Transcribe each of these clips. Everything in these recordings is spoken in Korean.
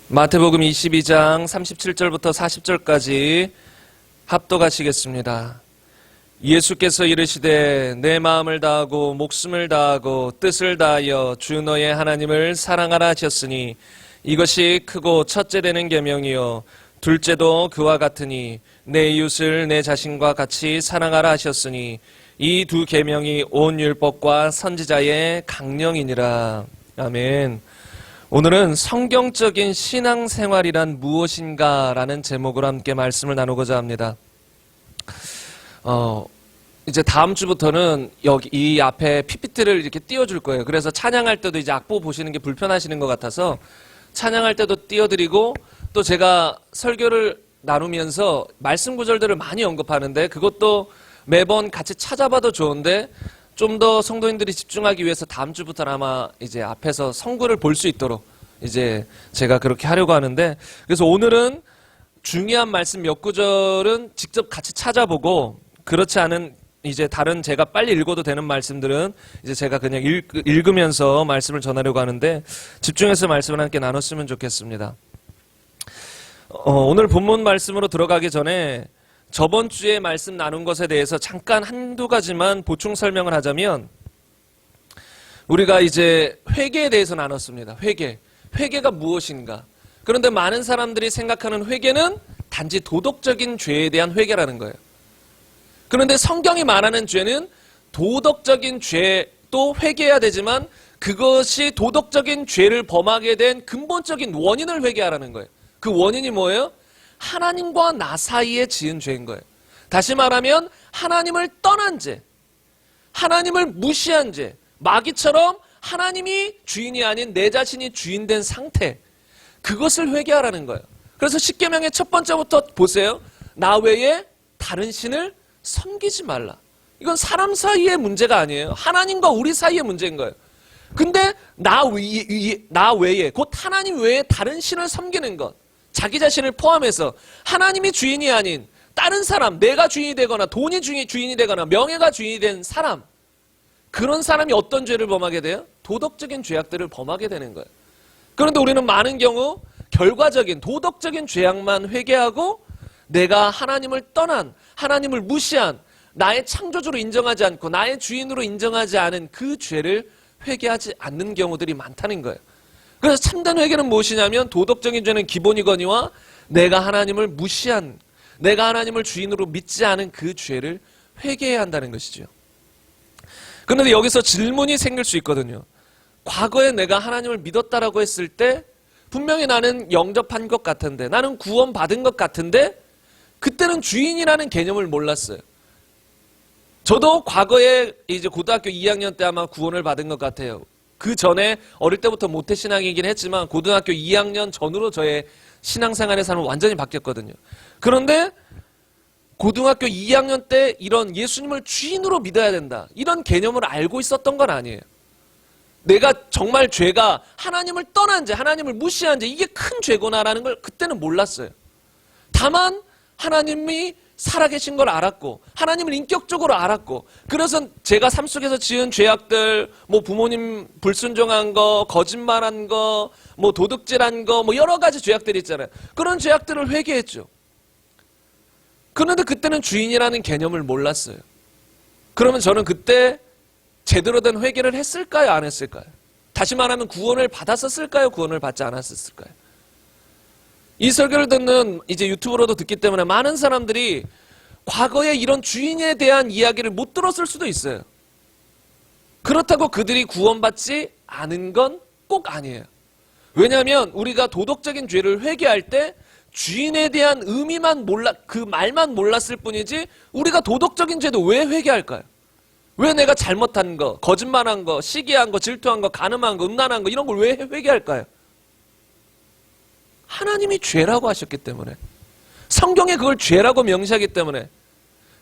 마태복음 22장 37절부터 40절까지 합독하시겠습니다. 예수께서 이르시되 내 마음을 다하고 목숨을 다하고 뜻을 다하여 주 너의 하나님을 사랑하라 하셨으니 이것이 크고 첫째 되는 계명이요 둘째도 그와 같으니 내 이웃을 내 자신과 같이 사랑하라 하셨으니 이 두 계명이 온 율법과 선지자의 강령이니라. 아멘. 오늘은 성경적인 신앙생활이란 무엇인가 라는 제목으로 함께 말씀을 나누고자 합니다. 이제 다음 주부터는 여기 이 앞에 PPT를 이렇게 띄워줄 거예요. 그래서 찬양할 때도 이제 악보 보시는 게 불편하시는 것 같아서 찬양할 때도 띄워드리고, 또 제가 설교를 나누면서 말씀 구절들을 많이 언급하는데 그것도 매번 같이 찾아봐도 좋은데 좀 더 성도님들이 집중하기 위해서 다음 주부터는 아마 이제 앞에서 성구를 볼 수 있도록 이제 제가 그렇게 하려고 하는데, 그래서 오늘은 중요한 말씀 몇 구절은 직접 같이 찾아보고, 그렇지 않은 이제 다른 제가 빨리 읽어도 되는 말씀들은 이제 제가 그냥 읽으면서 말씀을 전하려고 하는데 집중해서 말씀을 함께 나눴으면 좋겠습니다. 오늘 본문 말씀으로 들어가기 전에 저번 주에 말씀 나눈 것에 대해서 잠깐 한두 가지만 보충 설명을 하자면, 우리가 이제 회개에 대해서 나눴습니다. 회개가 무엇인가? 그런데 많은 사람들이 생각하는 회개는 단지 도덕적인 죄에 대한 회개라는 거예요. 그런데 성경이 말하는 죄는 도덕적인 죄도 회개해야 되지만 그것이 도덕적인 죄를 범하게 된 근본적인 원인을 회개하라는 거예요. 그 원인이 뭐예요? 하나님과 나 사이에 지은 죄인 거예요. 다시 말하면 하나님을 떠난 죄, 하나님을 무시한 죄, 마귀처럼 하나님이 주인이 아닌 내 자신이 주인된 상태, 그것을 회개하라는 거예요. 그래서 십계명의 첫 번째부터 보세요. 나 외에 다른 신을 섬기지 말라. 이건 사람 사이의 문제가 아니에요. 하나님과 우리 사이의 문제인 거예요. 근데 나 외에, 곧 하나님 외에 다른 신을 섬기는 것, 자기 자신을 포함해서 하나님이 주인이 아닌 다른 사람, 내가 주인이 되거나 돈이 주인이 되거나 명예가 주인이 된 사람, 그런 사람이 어떤 죄를 범하게 돼요? 도덕적인 죄악들을 범하게 되는 거예요. 그런데 우리는 많은 경우 결과적인 도덕적인 죄악만 회개하고 내가 하나님을 떠난, 하나님을 무시한, 나의 창조주로 인정하지 않고 나의 주인으로 인정하지 않은 그 죄를 회개하지 않는 경우들이 많다는 거예요. 그래서 참된 회개는 무엇이냐면 도덕적인 죄는 기본이거니와 내가 하나님을 무시한, 내가 하나님을 주인으로 믿지 않은 그 죄를 회개해야 한다는 것이죠. 그런데 여기서 질문이 생길 수 있거든요. 과거에 내가 하나님을 믿었다라고 했을 때 분명히 나는 영접한 것 같은데, 나는 구원받은 것 같은데 그때는 주인이라는 개념을 몰랐어요. 저도 과거에 이제 고등학교 2학년 때 아마 구원을 받은 것 같아요. 그 전에 어릴 때부터 모태신앙이긴 했지만 고등학교 2학년 전후로 저의 신앙생활의 삶은 완전히 바뀌었거든요. 그런데 고등학교 2학년 때 이런 예수님을 주인으로 믿어야 된다, 이런 개념을 알고 있었던 건 아니에요. 내가 정말 죄가 하나님을 떠난 죄, 하나님을 무시한 죄, 이게 큰 죄구나라는 걸 그때는 몰랐어요. 다만 하나님이 살아계신 걸 알았고 하나님을 인격적으로 알았고, 그래서 제가 삶 속에서 지은 죄악들, 뭐 부모님 불순종한 거, 거짓말한 거, 뭐 도둑질한 거, 뭐 여러 가지 죄악들이 있잖아요. 그런 죄악들을 회개했죠. 그런데 그때는 주인이라는 개념을 몰랐어요. 그러면 저는 그때 제대로 된 회개를 했을까요? 안 했을까요? 다시 말하면 구원을 받았었을까요? 구원을 받지 않았었을까요? 이 설교를 듣는 이제 유튜브로도 듣기 때문에 많은 사람들이 과거에 이런 주인에 대한 이야기를 못 들었을 수도 있어요. 그렇다고 그들이 구원받지 않은 건 꼭 아니에요. 왜냐하면 우리가 도덕적인 죄를 회개할 때 주인에 대한 의미만 그 말만 몰랐을 뿐이지 우리가 도덕적인 죄도 왜 회개할까요? 왜 내가 잘못한 거, 거짓말한 거, 시기한 거, 질투한 거, 간음한 거, 음란한 거, 이런 걸 왜 회개할까요? 하나님이 죄라고 하셨기 때문에, 성경에 그걸 죄라고 명시하기 때문에,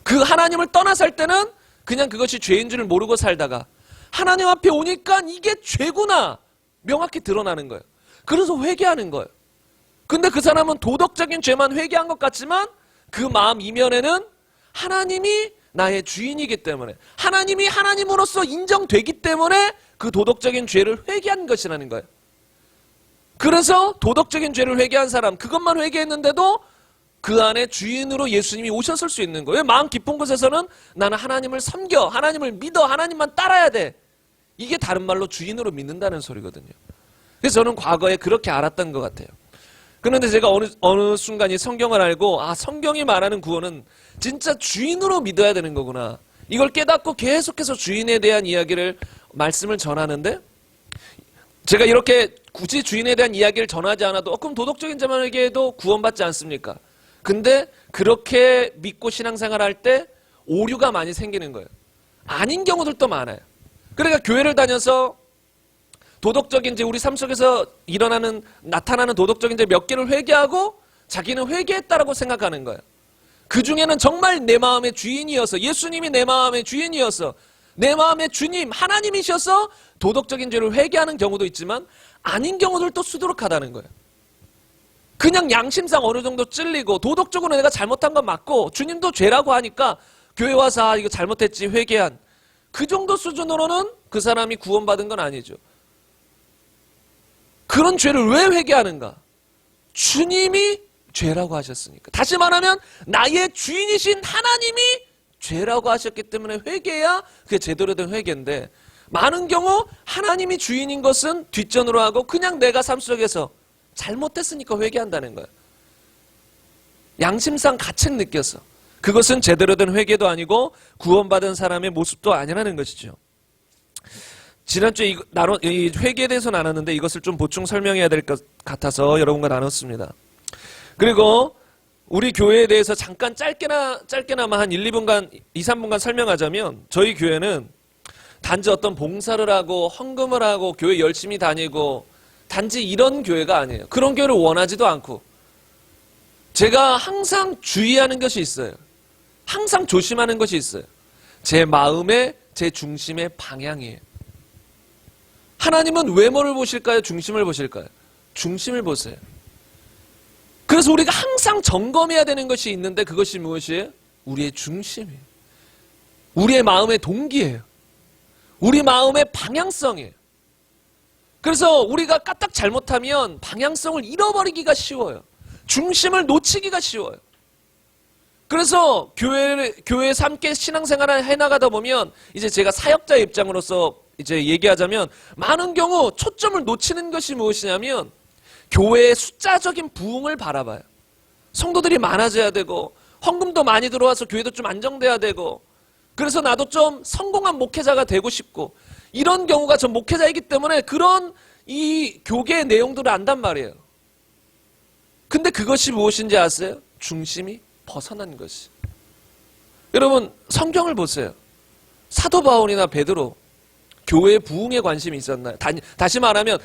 그 하나님을 떠나 살 때는 그냥 그것이 죄인 줄을 모르고 살다가 하나님 앞에 오니까 이게 죄구나 명확히 드러나는 거예요. 그래서 회개하는 거예요. 근데 그 사람은 도덕적인 죄만 회개한 것 같지만 그 마음 이면에는 하나님이 나의 주인이기 때문에, 하나님이 하나님으로서 인정되기 때문에 그 도덕적인 죄를 회개한 것이라는 거예요. 그래서 도덕적인 죄를 회개한 사람, 그것만 회개했는데도 그 안에 주인으로 예수님이 오셨을 수 있는 거예요. 마음 깊은 곳에서는 나는 하나님을 섬겨, 하나님을 믿어, 하나님만 따라야 돼. 이게 다른 말로 주인으로 믿는다는 소리거든요. 그래서 저는 과거에 그렇게 알았던 것 같아요. 그런데 제가 어느 순간 이 성경을 알고, 성경이 말하는 구원은 진짜 주인으로 믿어야 되는 거구나. 이걸 깨닫고 계속해서 주인에 대한 말씀을 전하는데, 제가 이렇게 굳이 주인에 대한 이야기를 전하지 않아도 그럼 도덕적인 자만에게도 구원받지 않습니까? 근데 그렇게 믿고 신앙생활할 때 오류가 많이 생기는 거예요. 아닌 경우들도 많아요. 그러니까 교회를 다녀서 도덕적인 죄, 우리 삶 속에서 나타나는 도덕적인 죄 몇 개를 회개하고 자기는 회개했다라고 생각하는 거예요. 그 중에는 정말 내 마음의 주인이어서, 예수님이 내 마음의 주인이어서, 내 마음의 주님, 하나님이셔서 도덕적인 죄를 회개하는 경우도 있지만 아닌 경우들도 수두룩하다는 거예요. 그냥 양심상 어느 정도 찔리고 도덕적으로 내가 잘못한 건 맞고 주님도 죄라고 하니까 교회 와서 이거 잘못했지 회개한 그 정도 수준으로는 그 사람이 구원받은 건 아니죠. 그런 죄를 왜 회개하는가? 주님이 죄라고 하셨으니까. 다시 말하면 나의 주인이신 하나님이 죄라고 하셨기 때문에 회개해야 그게 제대로 된 회개인데, 많은 경우 하나님이 주인인 것은 뒷전으로 하고 그냥 내가 삶 속에서 잘못했으니까 회개한다는 거예요. 양심상 가책 느껴서. 그것은 제대로 된 회개도 아니고 구원받은 사람의 모습도 아니라는 것이죠. 지난주에 이 회개에 대해서 나눴는데 이것을 좀 보충 설명해야 될 것 같아서 여러분과 나눴습니다. 그리고 우리 교회에 대해서 잠깐 짧게나마 한 1, 3분간 설명하자면, 저희 교회는 단지 어떤 봉사를 하고 헌금을 하고 교회 열심히 다니고 단지 이런 교회가 아니에요. 그런 교회를 원하지도 않고, 제가 항상 주의하는 것이 있어요. 항상 조심하는 것이 있어요. 제 마음의, 제 중심의 방향이에요. 하나님은 외모를 보실까요? 중심을 보실까요? 중심을 보세요. 그래서 우리가 항상 점검해야 되는 것이 있는데, 그것이 무엇이에요? 우리의 중심이에요. 우리의 마음의 동기예요. 우리 마음의 방향성이에요. 그래서 우리가 까딱 잘못하면 방향성을 잃어버리기가 쉬워요. 중심을 놓치기가 쉬워요. 그래서 교회에서 함께 신앙생활을 해나가다 보면, 이제 제가 사역자의 입장으로서 이제 얘기하자면, 많은 경우 초점을 놓치는 것이 무엇이냐면 교회의 숫자적인 부흥을 바라봐요. 성도들이 많아져야 되고 헌금도 많이 들어와서 교회도 좀 안정돼야 되고, 그래서 나도 좀 성공한 목회자가 되고 싶고, 이런 경우가 전 목회자이기 때문에 그런 이 교계의 내용들을 안단 말이에요. 근데 그것이 무엇인지 아세요? 중심이 벗어난 것이. 여러분 성경을 보세요. 사도 바울이나 베드로 교회의 부흥에 관심이 있었나요? 다시 말하면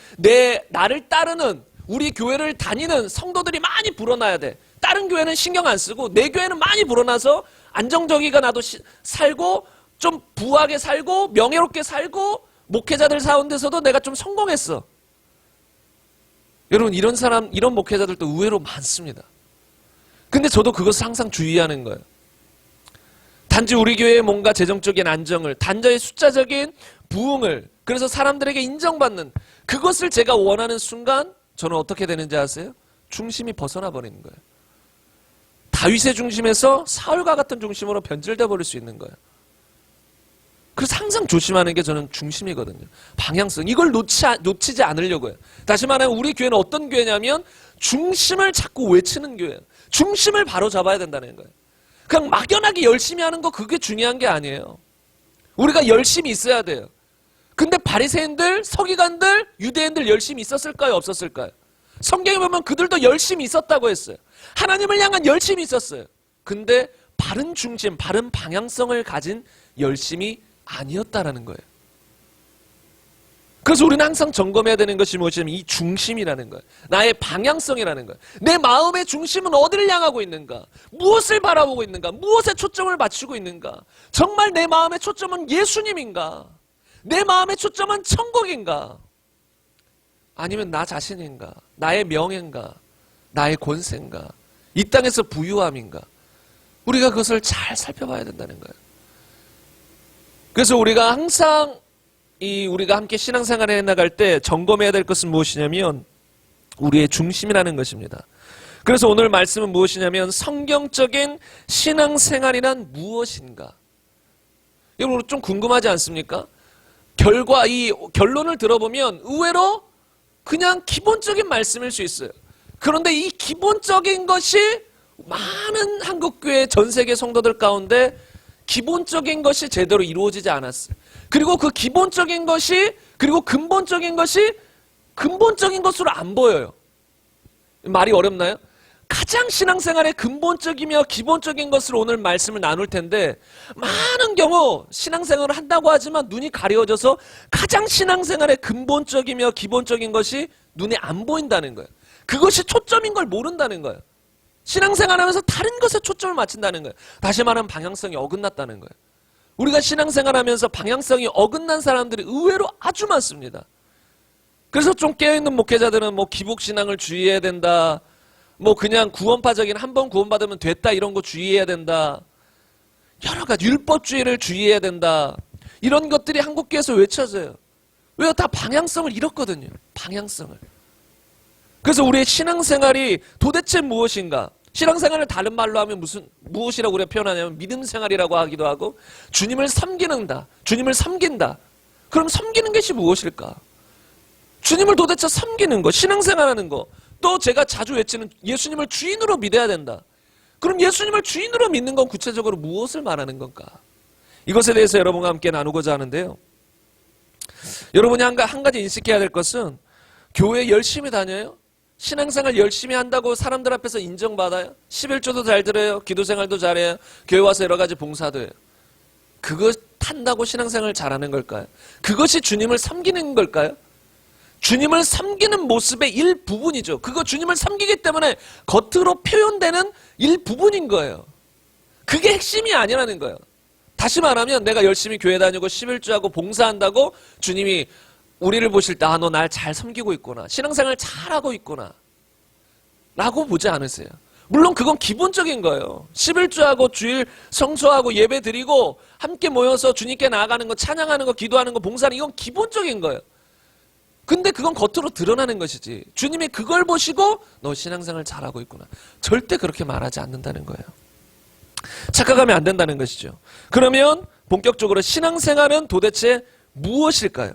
나를 따르는, 우리 교회를 다니는 성도들이 많이 불어나야 돼. 다른 교회는 신경 안 쓰고 내 교회는 많이 불어나서 안정적이가 나도 살고 좀 부하게 살고 명예롭게 살고 목회자들 가운데서도 내가 좀 성공했어. 여러분 이런 목회자들도 의외로 많습니다. 근데 저도 그것을 항상 주의하는 거예요. 단지 우리 교회의 뭔가 재정적인 안정을, 단자의 숫자적인 부흥을, 그래서 사람들에게 인정받는 그것을 제가 원하는 순간 저는 어떻게 되는지 아세요? 중심이 벗어나 버리는 거예요. 다윗의 중심에서 사울과 같은 중심으로 변질돼 버릴 수 있는 거예요. 그래서 항상 조심하는 게 저는 중심이거든요. 방향성. 이걸 놓치지 않으려고 해요. 다시 말하면 우리 교회는 어떤 교회냐면 중심을 자꾸 외치는 교회예요. 중심을 바로 잡아야 된다는 거예요. 그냥 막연하게 열심히 하는 거 그게 중요한 게 아니에요. 우리가 열심히 있어야 돼요. 근데 바리새인들, 서기관들, 유대인들 열심히 있었을까요? 없었을까요? 성경에 보면 그들도 열심히 있었다고 했어요. 하나님을 향한 열심히 있었어요. 근데 바른 중심, 바른 방향성을 가진 열심이 아니었다라는 거예요. 그래서 우리는 항상 점검해야 되는 것이 무엇이냐면 이 중심이라는 거예요. 나의 방향성이라는 거예요. 내 마음의 중심은 어디를 향하고 있는가? 무엇을 바라보고 있는가? 무엇에 초점을 맞추고 있는가? 정말 내 마음의 초점은 예수님인가? 내 마음의 초점은 천국인가? 아니면 나 자신인가? 나의 명예인가? 나의 권세인가? 이 땅에서 부유함인가? 우리가 그것을 잘 살펴봐야 된다는 거예요. 그래서 우리가 항상 우리가 함께 신앙생활을 해나갈 때 점검해야 될 것은 무엇이냐면 우리의 중심이라는 것입니다. 그래서 오늘 말씀은 무엇이냐면 성경적인 신앙생활이란 무엇인가? 여러분 좀 궁금하지 않습니까? 이 결론을 들어보면 의외로 그냥 기본적인 말씀일 수 있어요. 그런데 이 기본적인 것이 많은 한국교회 전 세계 성도들 가운데 기본적인 것이 제대로 이루어지지 않았어요. 그리고 그 기본적인 것이 그리고 근본적인 것이 근본적인 것으로 안 보여요. 말이 어렵나요? 가장 신앙생활의 근본적이며 기본적인 것으로 오늘 말씀을 나눌 텐데 많은 경우 신앙생활을 한다고 하지만 눈이 가려워져서 가장 신앙생활의 근본적이며 기본적인 것이 눈에 안 보인다는 거예요. 그것이 초점인 걸 모른다는 거예요. 신앙생활하면서 다른 것에 초점을 맞춘다는 거예요. 다시 말하면 방향성이 어긋났다는 거예요. 우리가 신앙생활하면서 방향성이 어긋난 사람들이 의외로 아주 많습니다. 그래서 좀 깨어있는 목회자들은 뭐 기복신앙을 주의해야 된다. 뭐 그냥 구원파적인 한 번 구원받으면 됐다 이런 거 주의해야 된다. 여러 가지 율법주의를 주의해야 된다. 이런 것들이 한국교회에서 외쳐져요. 왜요? 다 방향성을 잃었거든요. 방향성을. 그래서 우리의 신앙생활이 도대체 무엇인가? 신앙생활을 다른 말로 하면 무엇이라고 우리가 표현하냐면 믿음생활이라고 하기도 하고 주님을 섬긴다. 그럼 섬기는 것이 무엇일까? 주님을 도대체 섬기는 거, 신앙생활하는 거. 또 제가 자주 외치는 예수님을 주인으로 믿어야 된다. 그럼 예수님을 주인으로 믿는 건 구체적으로 무엇을 말하는 건가? 이것에 대해서 여러분과 함께 나누고자 하는데요. 여러분이 한 가지 인식해야 될 것은 교회 열심히 다녀요? 신앙생활 열심히 한다고 사람들 앞에서 인정받아요? 11조도 잘 들어요? 기도생활도 잘해요? 교회 와서 여러 가지 봉사도 해요? 그것 탄다고 신앙생활 잘하는 걸까요? 그것이 주님을 섬기는 걸까요? 주님을 섬기는 모습의 일부분이죠. 그거 주님을 섬기기 때문에 겉으로 표현되는 일부분인 거예요. 그게 핵심이 아니라는 거예요. 다시 말하면 내가 열심히 교회 다니고 11조하고 봉사한다고 주님이 우리를 보실 때 너 날 잘 섬기고 있구나. 신앙생활 잘하고 있구나. 라고 보지 않으세요. 물론 그건 기본적인 거예요. 11조하고 주일 성수하고 예배 드리고 함께 모여서 주님께 나아가는 거, 찬양하는 거, 기도하는 거, 봉사하는 이건 기본적인 거예요. 근데 그건 겉으로 드러나는 것이지. 주님이 그걸 보시고 너 신앙생활 잘하고 있구나. 절대 그렇게 말하지 않는다는 거예요. 착각하면 안 된다는 것이죠. 그러면 본격적으로 신앙생활은 도대체 무엇일까요?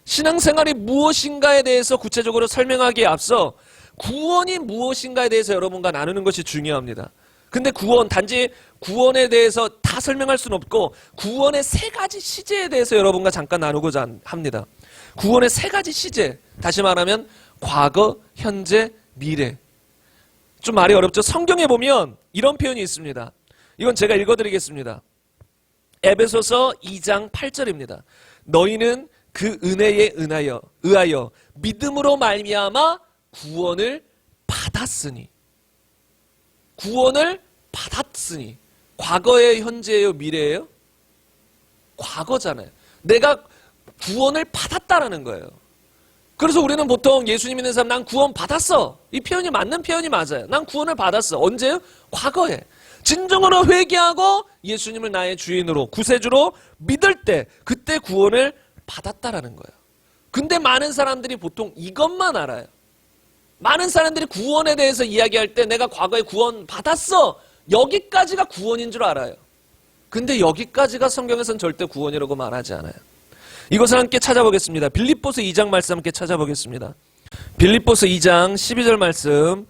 신앙생활이 무엇인가에 대해서 구체적으로 설명하기에 앞서 구원이 무엇인가에 대해서 여러분과 나누는 것이 중요합니다. 근데 단지 구원에 대해서 다 설명할 수는 없고 구원의 세 가지 시제에 대해서 여러분과 잠깐 나누고자 합니다. 구원의 세 가지 시제, 다시 말하면 과거, 현재, 미래. 좀 말이 어렵죠? 성경에 보면 이런 표현이 있습니다. 이건 제가 읽어드리겠습니다. 에베소서 2장 8절입니다. 너희는 그 은혜에 의하여 믿음으로 말미암아 구원을 받았으니. 구원을 받았으니. 과거예요, 현재예요, 미래예요? 과거잖아요. 내가 구원을 받았다라는 거예요. 그래서 우리는 보통 예수님 믿는 사람 난 구원 받았어. 이 표현이 맞는 표현이 맞아요. 난 구원을 받았어. 언제요? 과거에. 진정으로 회개하고 예수님을 나의 주인으로 구세주로 믿을 때 그때 구원을 받았다라는 거예요. 근데 많은 사람들이 보통 이것만 알아요. 많은 사람들이 구원에 대해서 이야기할 때 내가 과거에 구원 받았어. 여기까지가 구원인 줄 알아요. 근데 여기까지가 성경에서는 절대 구원이라고 말하지 않아요. 이것을 함께 찾아보겠습니다. 빌립보서 2장 말씀 함께 찾아보겠습니다. 빌립보서 2장 12절 말씀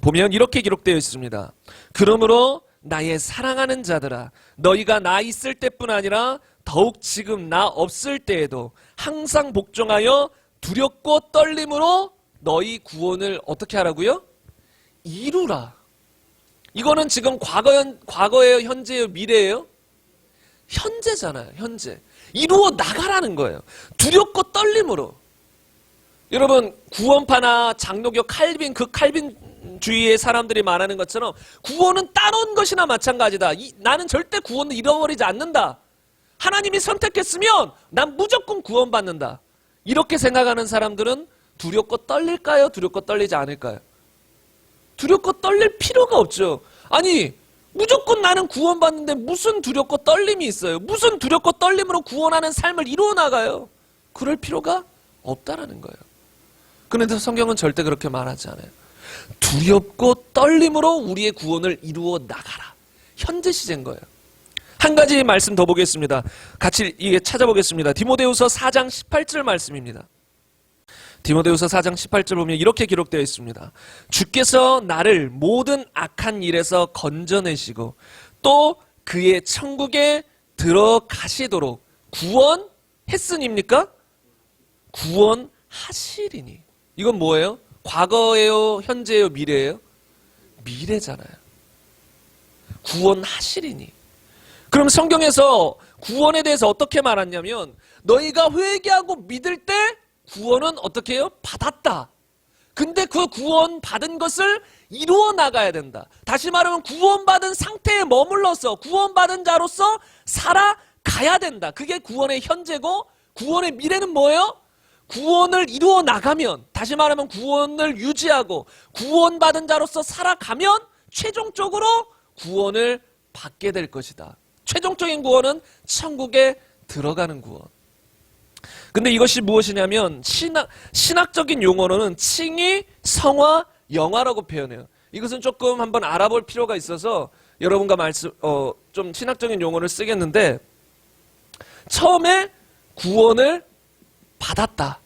보면 이렇게 기록되어 있습니다. 그러므로 나의 사랑하는 자들아 너희가 나 있을 때뿐 아니라 더욱 지금 나 없을 때에도 항상 복종하여 두렵고 떨림으로 너희 구원을 어떻게 하라고요? 이루라. 이거는 지금 과거예요, 현재예요, 미래예요? 현재잖아요, 현재. 이루어 나가라는 거예요. 두렵고 떨림으로. 여러분 구원파나 장로교 칼빈 그 칼빈주의의 사람들이 말하는 것처럼 구원은 따놓은 것이나 마찬가지다. 나는 절대 구원을 잃어버리지 않는다. 하나님이 선택했으면 난 무조건 구원받는다. 이렇게 생각하는 사람들은 두렵고 떨릴까요? 두렵고 떨리지 않을까요? 두렵고 떨릴 필요가 없죠. 아니 무조건 나는 구원받는데 무슨 두렵고 떨림이 있어요? 무슨 두렵고 떨림으로 구원하는 삶을 이루어 나가요? 그럴 필요가 없다라는 거예요. 그런데 성경은 절대 그렇게 말하지 않아요. 두렵고 떨림으로 우리의 구원을 이루어 나가라. 현재 시제인 거예요. 한 가지 말씀 더 보겠습니다. 같이 이게 찾아보겠습니다. 디모데후서 4장 18절 말씀입니다. 디모데후서 4장 18절 보면 이렇게 기록되어 있습니다. 주께서 나를 모든 악한 일에서 건져내시고 또 그의 천국에 들어가시도록 구원했으니입니까? 구원하시리니. 이건 뭐예요? 과거예요? 현재예요? 미래예요? 미래잖아요. 구원하시리니. 그럼 성경에서 구원에 대해서 어떻게 말하냐면 너희가 회개하고 믿을 때 구원은 어떻게 해요? 받았다. 근데 그 구원 받은 것을 이루어 나가야 된다. 다시 말하면 구원받은 상태에 머물러서 구원받은 자로서 살아가야 된다. 그게 구원의 현재고 구원의 미래는 뭐예요? 구원을 이루어 나가면, 다시 말하면 구원을 유지하고 구원받은 자로서 살아가면 최종적으로 구원을 받게 될 것이다. 최종적인 구원은 천국에 들어가는 구원. 근데 이것이 무엇이냐면 신학적인 용어로는 칭의, 성화, 영화라고 표현해요. 이것은 조금 한번 알아볼 필요가 있어서 여러분과 좀 신학적인 용어를 쓰겠는데, 처음에 구원을 받았다.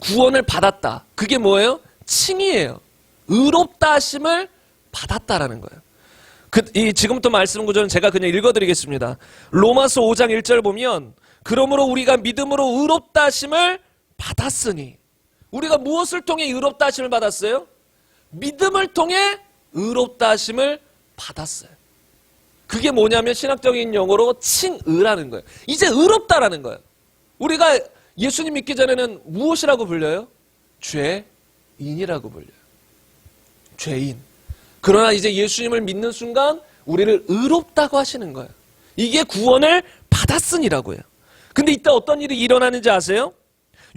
구원을 받았다. 그게 뭐예요? 칭의예요. 의롭다 하심을 받았다라는 거예요. 지금부터 말씀 구조는 제가 그냥 읽어드리겠습니다. 로마서 5장 1절 보면 그러므로 우리가 믿음으로 의롭다 하심을 받았으니. 우리가 무엇을 통해 의롭다 하심을 받았어요? 믿음을 통해 의롭다 하심을 받았어요. 그게 뭐냐면 신학적인 용어로 칭의라는 거예요. 이제 의롭다라는 거예요. 우리가 예수님 믿기 전에는 무엇이라고 불려요? 죄인이라고 불려요. 죄인. 그러나 이제 예수님을 믿는 순간 우리를 의롭다고 하시는 거예요. 이게 구원을 받았으니라고 해요. 근데 이때 어떤 일이 일어나는지 아세요?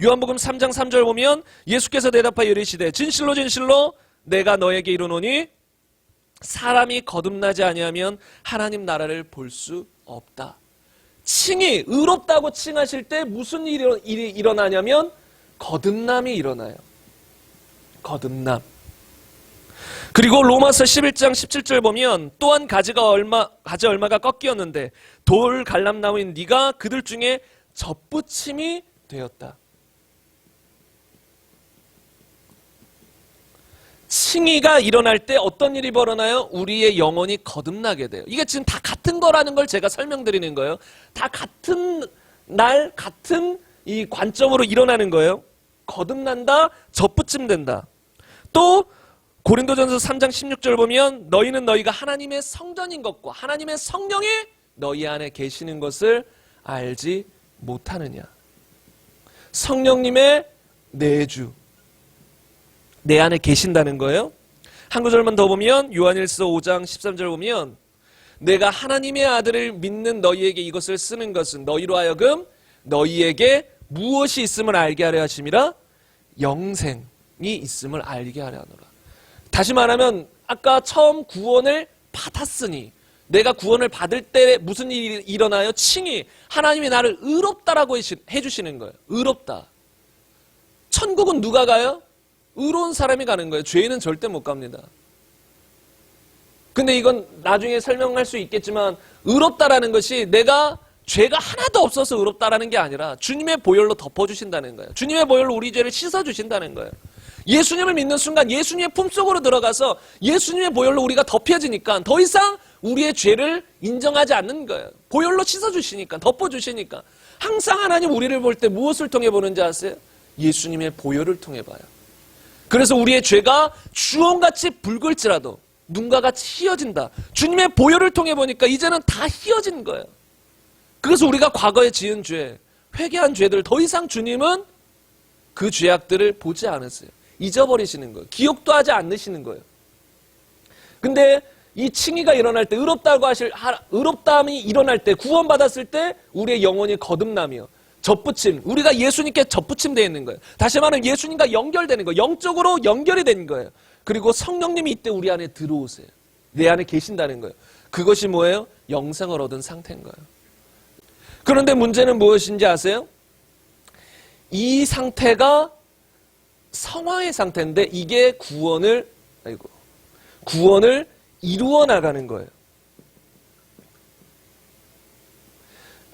요한복음 3장 3절 보면 예수께서 대답하여 이르시되 진실로 진실로 내가 너에게 이르노니 사람이 거듭나지 아니하면 하나님 나라를 볼 수 없다. 칭이 의롭다고 칭하실 때 무슨 일이 일어나냐면 거듭남이 일어나요. 거듭남. 그리고 로마서 11장 17절 보면 또한 가지 얼마가 꺾이었는데 돌 갈람나무인 네가 그들 중에 접붙임이 되었다. 칭의가 일어날 때 어떤 일이 벌어나요? 우리의 영혼이 거듭나게 돼요. 이게 지금 다 같은 거라는 걸 제가 설명드리는 거예요. 다 같은 날 같은 이 관점으로 일어나는 거예요. 거듭난다, 접붙임된다. 또 고린도전서 3장 16절 보면 너희는 너희가 하나님의 성전인 것과 하나님의 성령이 너희 안에 계시는 것을 알지 못하느냐. 성령님의 내주, 내 안에 계신다는 거예요. 한 구절만 더 보면 요한일서 5장 13절 보면 내가 하나님의 아들을 믿는 너희에게 이것을 쓰는 것은 너희로 하여금 너희에게 무엇이 있음을 알게 하려 하심이라 영생이 있음을 알게 하려 하노라. 다시 말하면 아까 처음 구원을 받았으니 내가 구원을 받을 때 무슨 일이 일어나요? 칭의. 하나님이 나를 의롭다라고 해주시는 거예요. 의롭다. 천국은 누가 가요? 의로운 사람이 가는 거예요. 죄인은 절대 못 갑니다. 근데 이건 나중에 설명할 수 있겠지만 의롭다라는 것이 내가 죄가 하나도 없어서 의롭다라는 게 아니라 주님의 보혈로 덮어주신다는 거예요. 주님의 보혈로 우리 죄를 씻어주신다는 거예요. 예수님을 믿는 순간 예수님의 품속으로 들어가서 예수님의 보혈로 우리가 덮여지니까 더 이상 우리의 죄를 인정하지 않는 거예요. 보혈로 씻어주시니까, 덮어주시니까. 항상 하나님 우리를 볼 때 무엇을 통해 보는지 아세요? 예수님의 보혈을 통해 봐요. 그래서 우리의 죄가 주홍같이 붉을지라도 눈과 같이 희어진다. 주님의 보혈을 통해 보니까 이제는 다 희어진 거예요. 그래서 우리가 과거에 지은 죄, 회개한 죄들 더 이상 주님은 그 죄악들을 보지 않으세요. 잊어버리시는 거예요. 기억도 하지 않으시는 거예요. 근데 이 칭의가 일어날 때 의롭다함이 일어날 때 구원받았을 때 우리의 영혼이 거듭나며 접붙임, 우리가 예수님께 접붙임되어 있는 거예요. 다시 말하면 예수님과 연결되는 거예요. 영적으로 연결이 되는 거예요. 그리고 성령님이 이때 우리 안에 들어오세요. 내 안에 계신다는 거예요. 그것이 뭐예요? 영생을 얻은 상태인 거예요. 그런데 문제는 무엇인지 아세요? 이 상태가 성화의 상태인데 이게 구원을 이루어 나가는 거예요.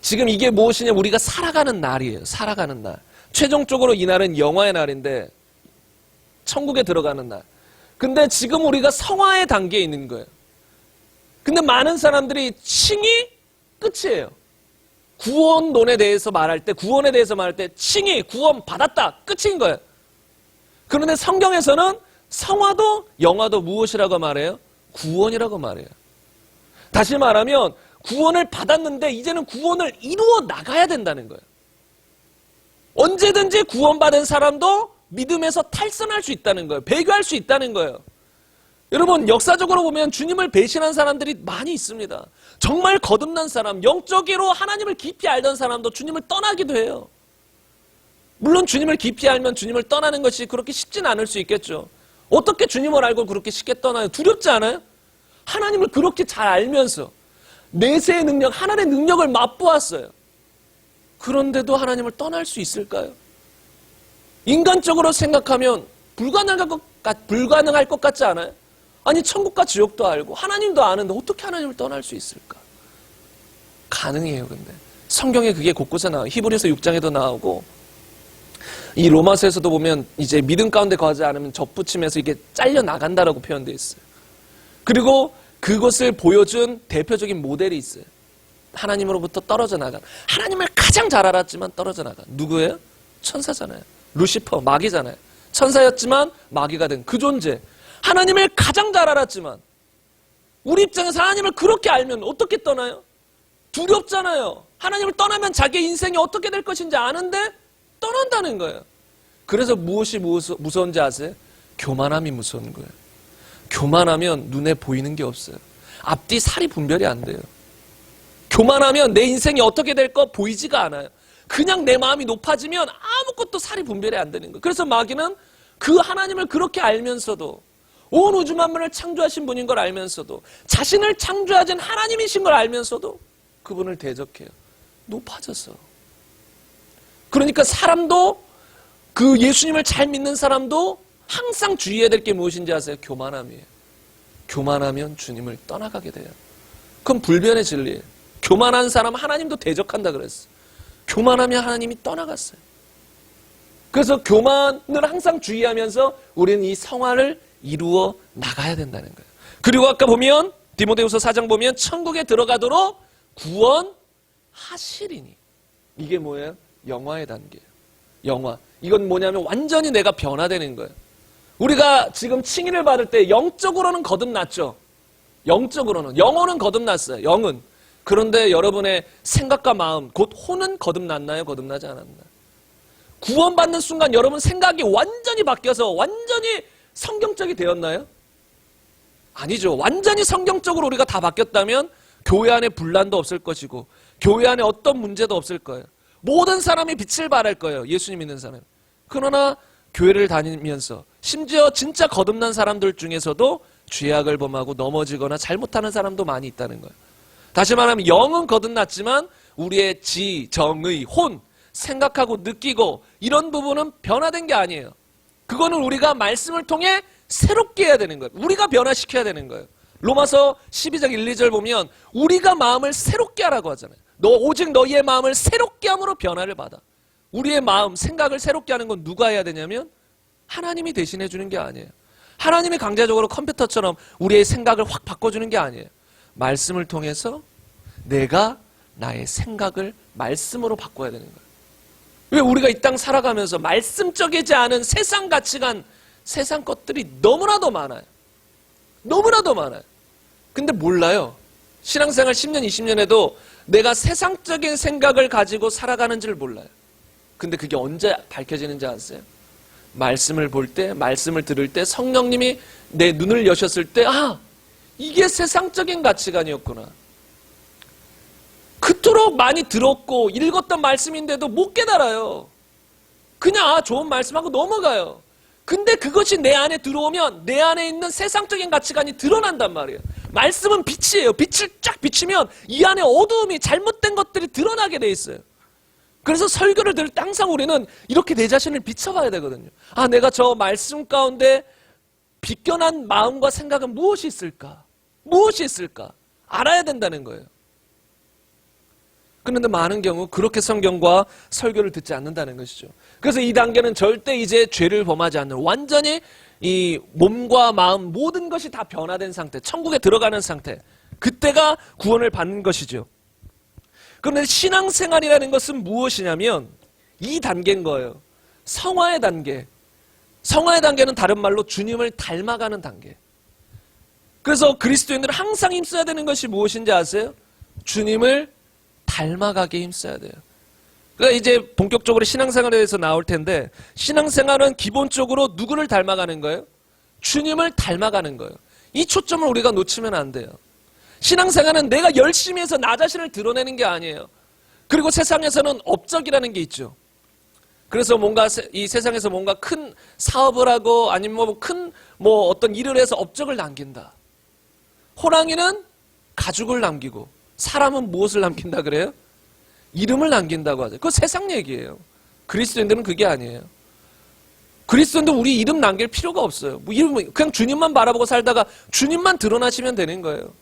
지금 이게 무엇이냐? 우리가 살아가는 날이에요. 살아가는 날. 최종적으로 이 날은 영화의 날인데 천국에 들어가는 날. 근데 지금 우리가 성화의 단계에 있는 거예요. 근데 많은 사람들이 칭이 끝이에요. 구원에 대해서 말할 때 칭이 구원 받았다. 끝인 거예요. 그런데 성경에서는 성화도 영화도 무엇이라고 말해요? 구원이라고 말해요. 다시 말하면 구원을 받았는데 이제는 구원을 이루어 나가야 된다는 거예요. 언제든지 구원받은 사람도 믿음에서 탈선할 수 있다는 거예요. 배교할 수 있다는 거예요. 여러분, 역사적으로 보면 주님을 배신한 사람들이 많이 있습니다. 정말 거듭난 사람, 영적으로 하나님을 깊이 알던 사람도 주님을 떠나기도 해요. 물론 주님을 깊이 알면 주님을 떠나는 것이 그렇게 쉽진 않을 수 있겠죠. 어떻게 주님을 알고 그렇게 쉽게 떠나요? 두렵지 않아요? 하나님을 그렇게 잘 알면서 내세의 능력, 하나님의 능력을 맛보았어요. 그런데도 하나님을 떠날 수 있을까요? 인간적으로 생각하면 불가능할 것 같지 않아요? 아니, 천국과 지옥도 알고 하나님도 아는데 어떻게 하나님을 떠날 수 있을까? 가능해요. 근데 성경에 그게 곳곳에 나와요. 히브리서 6장에도 나오고 이 로마서에서도 보면 이제 믿음 가운데 거하지 않으면 접붙임에서 이게 잘려 나간다라고 표현되어 있어요. 그리고 그것을 보여준 대표적인 모델이 있어요. 하나님으로부터 떨어져 나간, 하나님을 가장 잘 알았지만 떨어져 나간 누구예요? 천사잖아요. 루시퍼, 마귀잖아요. 천사였지만 마귀가 된 그 존재. 하나님을 가장 잘 알았지만 우리 입장에서 하나님을 그렇게 알면 어떻게 떠나요? 두렵잖아요. 하나님을 떠나면 자기 인생이 어떻게 될 것인지 아는데 떠난다는 거예요. 그래서 무엇이 무서운지 아세요? 교만함이 무서운 거예요. 교만하면 눈에 보이는 게 없어요. 앞뒤 살이 분별이 안 돼요. 교만하면 내 인생이 어떻게 될 거 보이지가 않아요. 그냥 내 마음이 높아지면 아무것도 살이 분별이 안 되는 거예요. 그래서 마귀는 그 하나님을 그렇게 알면서도 온 우주 만물을 창조하신 분인 걸 알면서도 자신을 창조하신 하나님이신 걸 알면서도 그분을 대적해요. 높아져서. 그러니까 사람도 그 예수님을 잘 믿는 사람도 항상 주의해야 될 게 무엇인지 아세요? 교만함이에요. 교만하면 주님을 떠나가게 돼요. 그건 불변의 진리예요. 교만한 사람 하나님도 대적한다 그랬어요. 교만하면 하나님이 떠나갔어요. 그래서 교만을 항상 주의하면서 우리는 이 성화를 이루어 나가야 된다는 거예요. 그리고 아까 보면 디모데후서 4장 보면 천국에 들어가도록 구원하시리니. 이게 뭐예요? 영화의 단계예요. 영화. 이건 뭐냐면 완전히 내가 변화되는 거예요. 우리가 지금 칭의를 받을 때 영적으로는 거듭났죠. 영적으로는. 영혼은 거듭났어요. 영은. 그런데 여러분의 생각과 마음, 곧 혼은 거듭났나요? 거듭나지 않았나요? 구원받는 순간 여러분 생각이 완전히 바뀌어서 완전히 성경적이 되었나요? 아니죠. 완전히 성경적으로 우리가 다 바뀌었다면 교회 안에 분란도 없을 것이고 교회 안에 어떤 문제도 없을 거예요. 모든 사람이 빛을 발할 거예요. 예수님 믿는 사람. 그러나 교회를 다니면서 심지어 진짜 거듭난 사람들 중에서도 죄악을 범하고 넘어지거나 잘못하는 사람도 많이 있다는 거예요. 다시 말하면 영은 거듭났지만 우리의 지, 정의, 혼, 생각하고 느끼고 이런 부분은 변화된 게 아니에요. 그거는 우리가 말씀을 통해 새롭게 해야 되는 거예요. 우리가 변화시켜야 되는 거예요. 로마서 12장 1, 2절 보면 우리가 마음을 새롭게 하라고 하잖아요. 오직 너희의 마음을 새롭게 함으로 변화를 받아. 우리의 마음, 생각을 새롭게 하는 건 누가 해야 되냐면 하나님이 대신해 주는 게 아니에요. 하나님이 강제적으로 컴퓨터처럼 우리의 생각을 확 바꿔주는 게 아니에요. 말씀을 통해서 내가 나의 생각을 말씀으로 바꿔야 되는 거예요. 왜 우리가 이 땅 살아가면서 말씀적이지 않은 세상 가치관, 세상 것들이 너무나도 많아요. 너무나도 많아요. 근데 몰라요. 신앙생활 10년, 20년에도 내가 세상적인 생각을 가지고 살아가는 줄 몰라요. 근데 그게 언제 밝혀지는지 아세요? 말씀을 볼 때, 말씀을 들을 때 성령님이 내 눈을 여셨을 때 이게 세상적인 가치관이었구나. 그토록 많이 들었고 읽었던 말씀인데도 못 깨달아요. 그냥 좋은 말씀하고 넘어가요. 근데 그것이 내 안에 들어오면 내 안에 있는 세상적인 가치관이 드러난단 말이에요. 말씀은 빛이에요. 빛을 쫙 비치면 이 안에 어두움이 잘못된 것들이 드러나게 돼 있어요. 그래서 설교를 들을 때 항상 우리는 이렇게 내 자신을 비춰봐야 되거든요. 아, 내가 저 말씀 가운데 비껴난 마음과 생각은 무엇이 있을까? 무엇이 있을까? 알아야 된다는 거예요. 그런데 많은 경우 그렇게 성경과 설교를 듣지 않는다는 것이죠. 그래서 이 단계는 절대 이제 죄를 범하지 않는, 완전히 이 몸과 마음 모든 것이 다 변화된 상태, 천국에 들어가는 상태, 그때가 구원을 받는 것이죠. 그런데 신앙생활이라는 것은 무엇이냐면 이 단계인 거예요. 성화의 단계. 성화의 단계는 다른 말로 주님을 닮아가는 단계. 그래서 그리스도인들은 항상 힘써야 되는 것이 무엇인지 아세요? 주님을 닮아가게 힘써야 돼요. 그러니까 이제 본격적으로 신앙생활에 대해서 나올 텐데, 신앙생활은 기본적으로 누구를 닮아가는 거예요? 주님을 닮아가는 거예요. 이 초점을 우리가 놓치면 안 돼요. 신앙생활은 내가 열심히 해서 나 자신을 드러내는 게 아니에요. 그리고 세상에서는 업적이라는 게 있죠. 그래서 뭔가 이 세상에서 뭔가 큰 사업을 하고 아니면 큰 어떤 일을 해서 업적을 남긴다. 호랑이는 가죽을 남기고 사람은 무엇을 남긴다 그래요? 이름을 남긴다고 하죠. 그거 세상 얘기예요. 그리스도인들은 그게 아니에요. 그리스도인들 우리 이름 남길 필요가 없어요. 뭐 이름 그냥 주님만 바라보고 살다가 주님만 드러나시면 되는 거예요.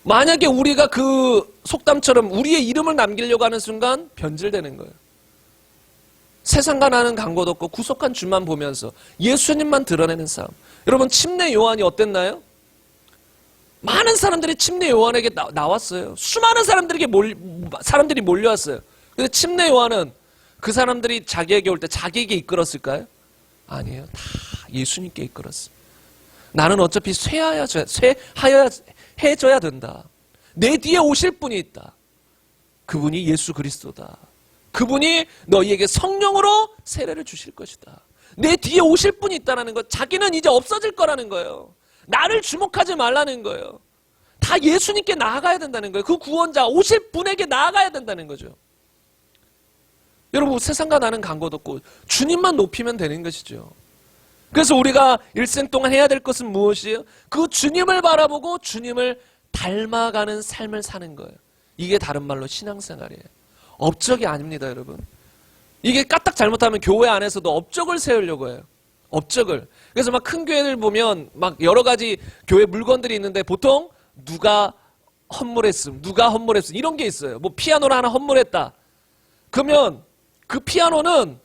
만약에 우리가 그 속담처럼 우리의 이름을 남기려고 하는 순간 변질되는 거예요. 세상과 나는 간곳 없고 구속한 주만 보면서 예수님만 드러내는 삶. 여러분, 침례 요한이 어땠나요? 많은 사람들이 침례 요한에게 나왔어요. 수많은 사람들이 몰려왔어요. 근데 침례 요한은 그 사람들이 자기에게 올 때 자기에게 이끌었을까요? 아니에요. 다 예수님께 이끌었어요. 나는 어차피 쇠하여야 된다. 내 뒤에 오실 분이 있다. 그분이 예수 그리스도다. 그분이 너희에게 성령으로 세례를 주실 것이다. 내 뒤에 오실 분이 있다는 것, 자기는 이제 없어질 거라는 거예요. 나를 주목하지 말라는 거예요. 다 예수님께 나아가야 된다는 거예요. 그 구원자 오실 분에게 나아가야 된다는 거죠. 여러분, 세상과 나는 간 곳 없고 주님만 높이면 되는 것이죠. 그래서 우리가 일생 동안 해야 될 것은 무엇이에요? 그 주님을 바라보고 주님을 닮아가는 삶을 사는 거예요. 이게 다른 말로 신앙생활이에요. 업적이 아닙니다, 여러분. 이게 까딱 잘못하면 교회 안에서도 업적을 세우려고 해요. 업적을. 그래서 막 큰 교회들 보면 막 여러 가지 교회 물건들이 있는데 보통 누가 헌물했음, 이런 게 있어요. 뭐 피아노를 하나 헌물했다. 그러면 그 피아노는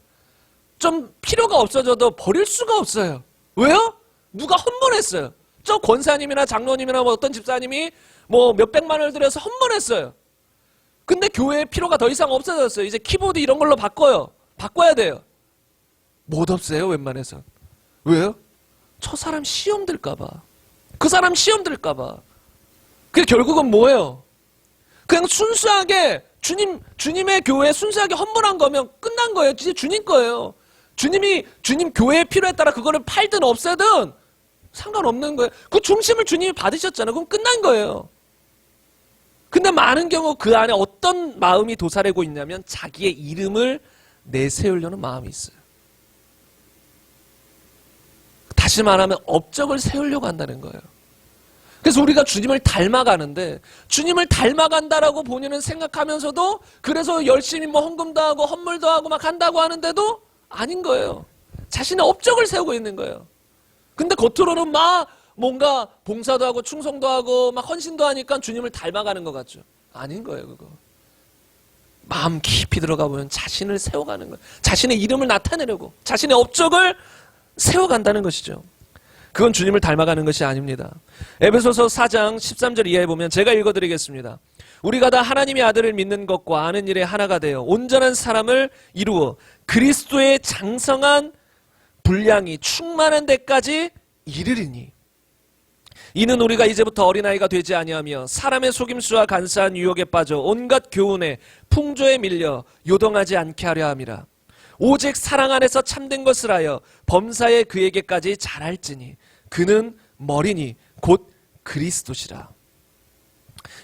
좀 필요가 없어져도 버릴 수가 없어요. 왜요? 누가 헌물했어요. 저 권사님이나 장로님이나 어떤 집사님이 몇백만 원을 들여서 헌물했어요. 근데 교회에 필요가 더 이상 없어졌어요. 이제 키보드 이런 걸로 바꿔야 돼요. 못 없어요, 웬만해서. 왜요? 저 사람 시험 들까봐. 그 사람 시험 들까봐. 그게 결국은 뭐예요? 그냥 순수하게 주님의 교회에 순수하게 헌물한 거면 끝난 거예요. 진짜 주님 거예요. 주님 교회의 필요에 따라 그거를 팔든 없애든 상관없는 거예요. 그 중심을 주님이 받으셨잖아요. 그럼 끝난 거예요. 근데 많은 경우 그 안에 어떤 마음이 도사리고 있냐면 자기의 이름을 내세우려는 마음이 있어요. 다시 말하면 업적을 세우려고 한다는 거예요. 그래서 우리가 주님을 닮아가는데, 주님을 닮아간다라고 본인은 생각하면서도 그래서 열심히 헌금도 하고 헌물도 하고 막 한다고 하는데도 아닌 거예요. 자신의 업적을 세우고 있는 거예요. 근데 겉으로는 막 뭔가 봉사도 하고 충성도 하고 막 헌신도 하니까 주님을 닮아가는 것 같죠. 아닌 거예요, 그거. 마음 깊이 들어가 보면 자신을 세워가는 거예요. 자신의 이름을 나타내려고, 자신의 업적을 세워간다는 것이죠. 그건 주님을 닮아가는 것이 아닙니다. 에베소서 4장 13절 이하에 보면 제가 읽어드리겠습니다. 우리가 다 하나님의 아들을 믿는 것과 아는 일에 하나가 되어 온전한 사람을 이루어 그리스도의 장성한 분량이 충만한 데까지 이르리니, 이는 우리가 이제부터 어린아이가 되지 아니하며 사람의 속임수와 간사한 유혹에 빠져 온갖 교훈에 풍조에 밀려 요동하지 않게 하려 함이라. 오직 사랑 안에서 참된 것을 하여 범사에 그에게까지 자랄지니 그는 머리니 곧 그리스도시라.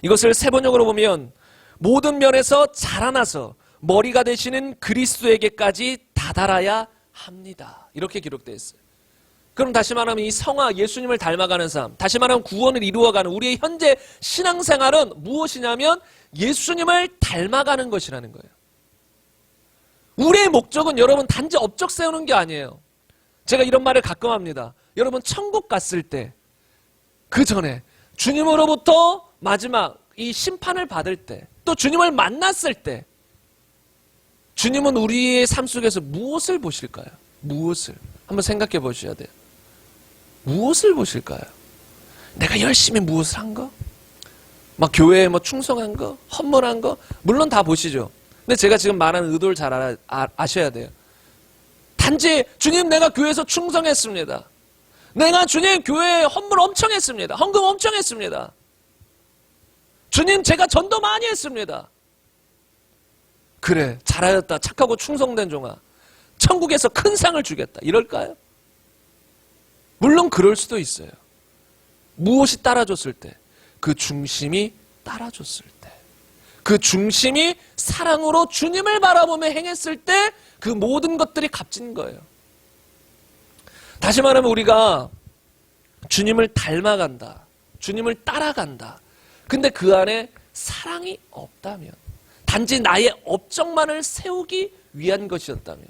이것을 세번역으로 보면 모든 면에서 자라나서 머리가 되시는 그리스도에게까지 다다라야 합니다. 이렇게 기록되어 있어요. 그럼 다시 말하면 이 성화, 예수님을 닮아가는 삶, 다시 말하면 구원을 이루어가는 우리의 현재 신앙생활은 무엇이냐면 예수님을 닮아가는 것이라는 거예요. 우리의 목적은 여러분 단지 업적 세우는 게 아니에요. 제가 이런 말을 가끔 합니다. 여러분 천국 갔을 때, 그 전에 주님으로부터 마지막 이 심판을 받을 때, 또 주님을 만났을 때 주님은 우리의 삶 속에서 무엇을 보실까요? 무엇을? 한번 생각해 보셔야 돼요. 무엇을 보실까요? 내가 열심히 무엇을 한 거? 막 교회에 뭐 충성한 거? 헌물한 거? 물론 다 보시죠. 근데 제가 지금 말하는 의도를 잘 아셔야 돼요. 단지 주님 내가 교회에서 충성했습니다. 내가 주님 교회에 헌물 엄청 했습니다. 헌금 엄청 했습니다. 주님 제가 전도 많이 했습니다. 그래 잘하였다. 착하고 충성된 종아. 천국에서 큰 상을 주겠다. 이럴까요? 물론 그럴 수도 있어요. 무엇이 따라줬을 때? 그 중심이 따라줬을 때. 그 중심이 사랑으로 주님을 바라보며 행했을 때 그 모든 것들이 값진 거예요. 다시 말하면 우리가 주님을 닮아간다. 주님을 따라간다. 근데 그 안에 사랑이 없다면, 단지 나의 업적만을 세우기 위한 것이었다면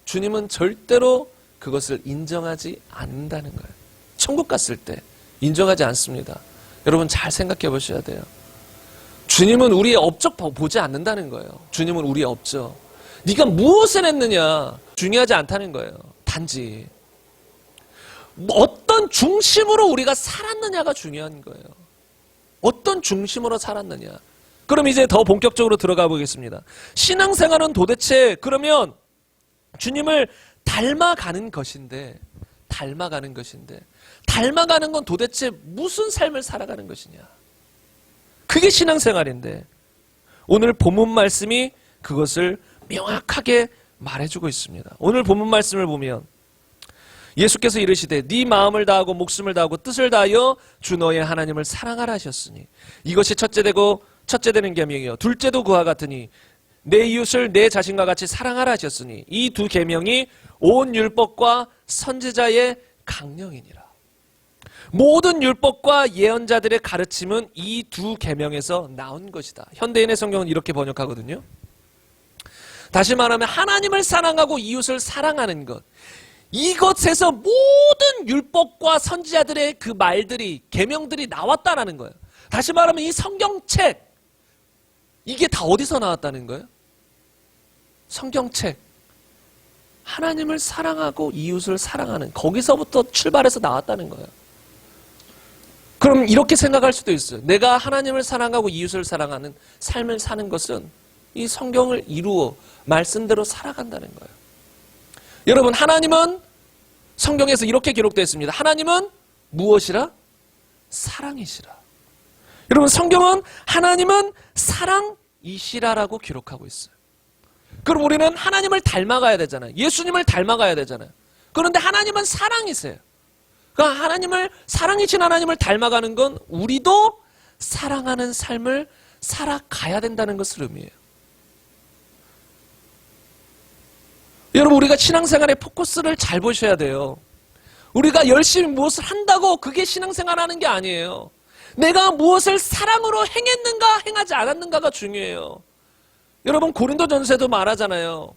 주님은 절대로 그것을 인정하지 않는다는 거예요. 천국 갔을 때 인정하지 않습니다. 여러분 잘 생각해 보셔야 돼요. 주님은 우리의 업적 보지 않는다는 거예요. 주님은 우리의 업적. 네가 무엇을 했느냐 중요하지 않다는 거예요. 단지 어떤 중심으로 우리가 살았느냐가 중요한 거예요. 어떤 중심으로 살았느냐. 그럼 이제 더 본격적으로 들어가 보겠습니다. 신앙생활은 도대체 그러면 주님을 닮아가는 것인데 닮아가는 건 도대체 무슨 삶을 살아가는 것이냐. 그게 신앙생활인데 오늘 본문 말씀이 그것을 명확하게 말해주고 있습니다. 오늘 본문 말씀을 보면 예수께서 이르시되 네 마음을 다하고 목숨을 다하고 뜻을 다하여 주 너의 하나님을 사랑하라 하셨으니 이것이 첫째되는 계명이요 둘째도 그와 같으니 내 이웃을 내 자신과 같이 사랑하라 하셨으니 이 두 계명이 온 율법과 선지자의 강령이니라. 모든 율법과 예언자들의 가르침은 이 두 계명에서 나온 것이다. 현대인의 성경은 이렇게 번역하거든요. 다시 말하면 하나님을 사랑하고 이웃을 사랑하는 것, 이것에서 모든 율법과 선지자들의 그 말들이, 계명들이 나왔다라는 거예요. 다시 말하면 이 성경책, 이게 다 어디서 나왔다는 거예요? 성경책. 하나님을 사랑하고 이웃을 사랑하는, 거기서부터 출발해서 나왔다는 거예요. 그럼 이렇게 생각할 수도 있어요. 내가 하나님을 사랑하고 이웃을 사랑하는 삶을 사는 것은 이 성경을 이루어 말씀대로 살아간다는 거예요. 여러분, 하나님은 성경에서 이렇게 기록되어 있습니다. 하나님은 무엇이라? 사랑이시라. 여러분, 성경은 하나님은 사랑이시라라고 기록하고 있어요. 그럼 우리는 하나님을 닮아가야 되잖아요. 예수님을 닮아가야 되잖아요. 그런데 하나님은 사랑이세요. 그러니까 하나님을, 사랑이신 하나님을 닮아가는 건 우리도 사랑하는 삶을 살아가야 된다는 것을 의미해요. 여러분, 우리가 신앙생활의 포커스를 잘 보셔야 돼요. 우리가 열심히 무엇을 한다고 그게 신앙생활하는 게 아니에요. 내가 무엇을 사랑으로 행했는가 행하지 않았는가가 중요해요. 여러분, 고린도전서에도 말하잖아요.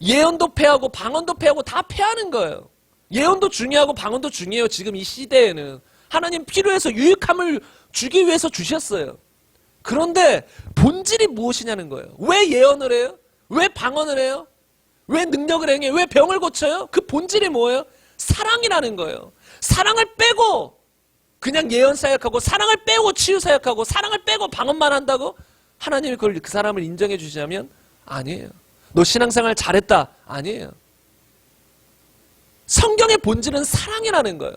예언도 패하고 방언도 패하고 다 패하는 거예요. 예언도 중요하고 방언도 중요해요. 지금 이 시대에는 하나님 필요해서 유익함을 주기 위해서 주셨어요. 그런데 본질이 무엇이냐는 거예요. 왜 예언을 해요? 왜 방언을 해요? 왜 능력을 행해요? 왜 병을 고쳐요? 그 본질이 뭐예요? 사랑이라는 거예요. 사랑을 빼고 그냥 예언 사역하고, 사랑을 빼고 치유 사역하고, 사랑을 빼고 방언만 한다고 하나님이 그걸, 그 사람을 인정해 주시냐면 아니에요. 너 신앙생활 잘했다. 아니에요. 성경의 본질은 사랑이라는 거예요.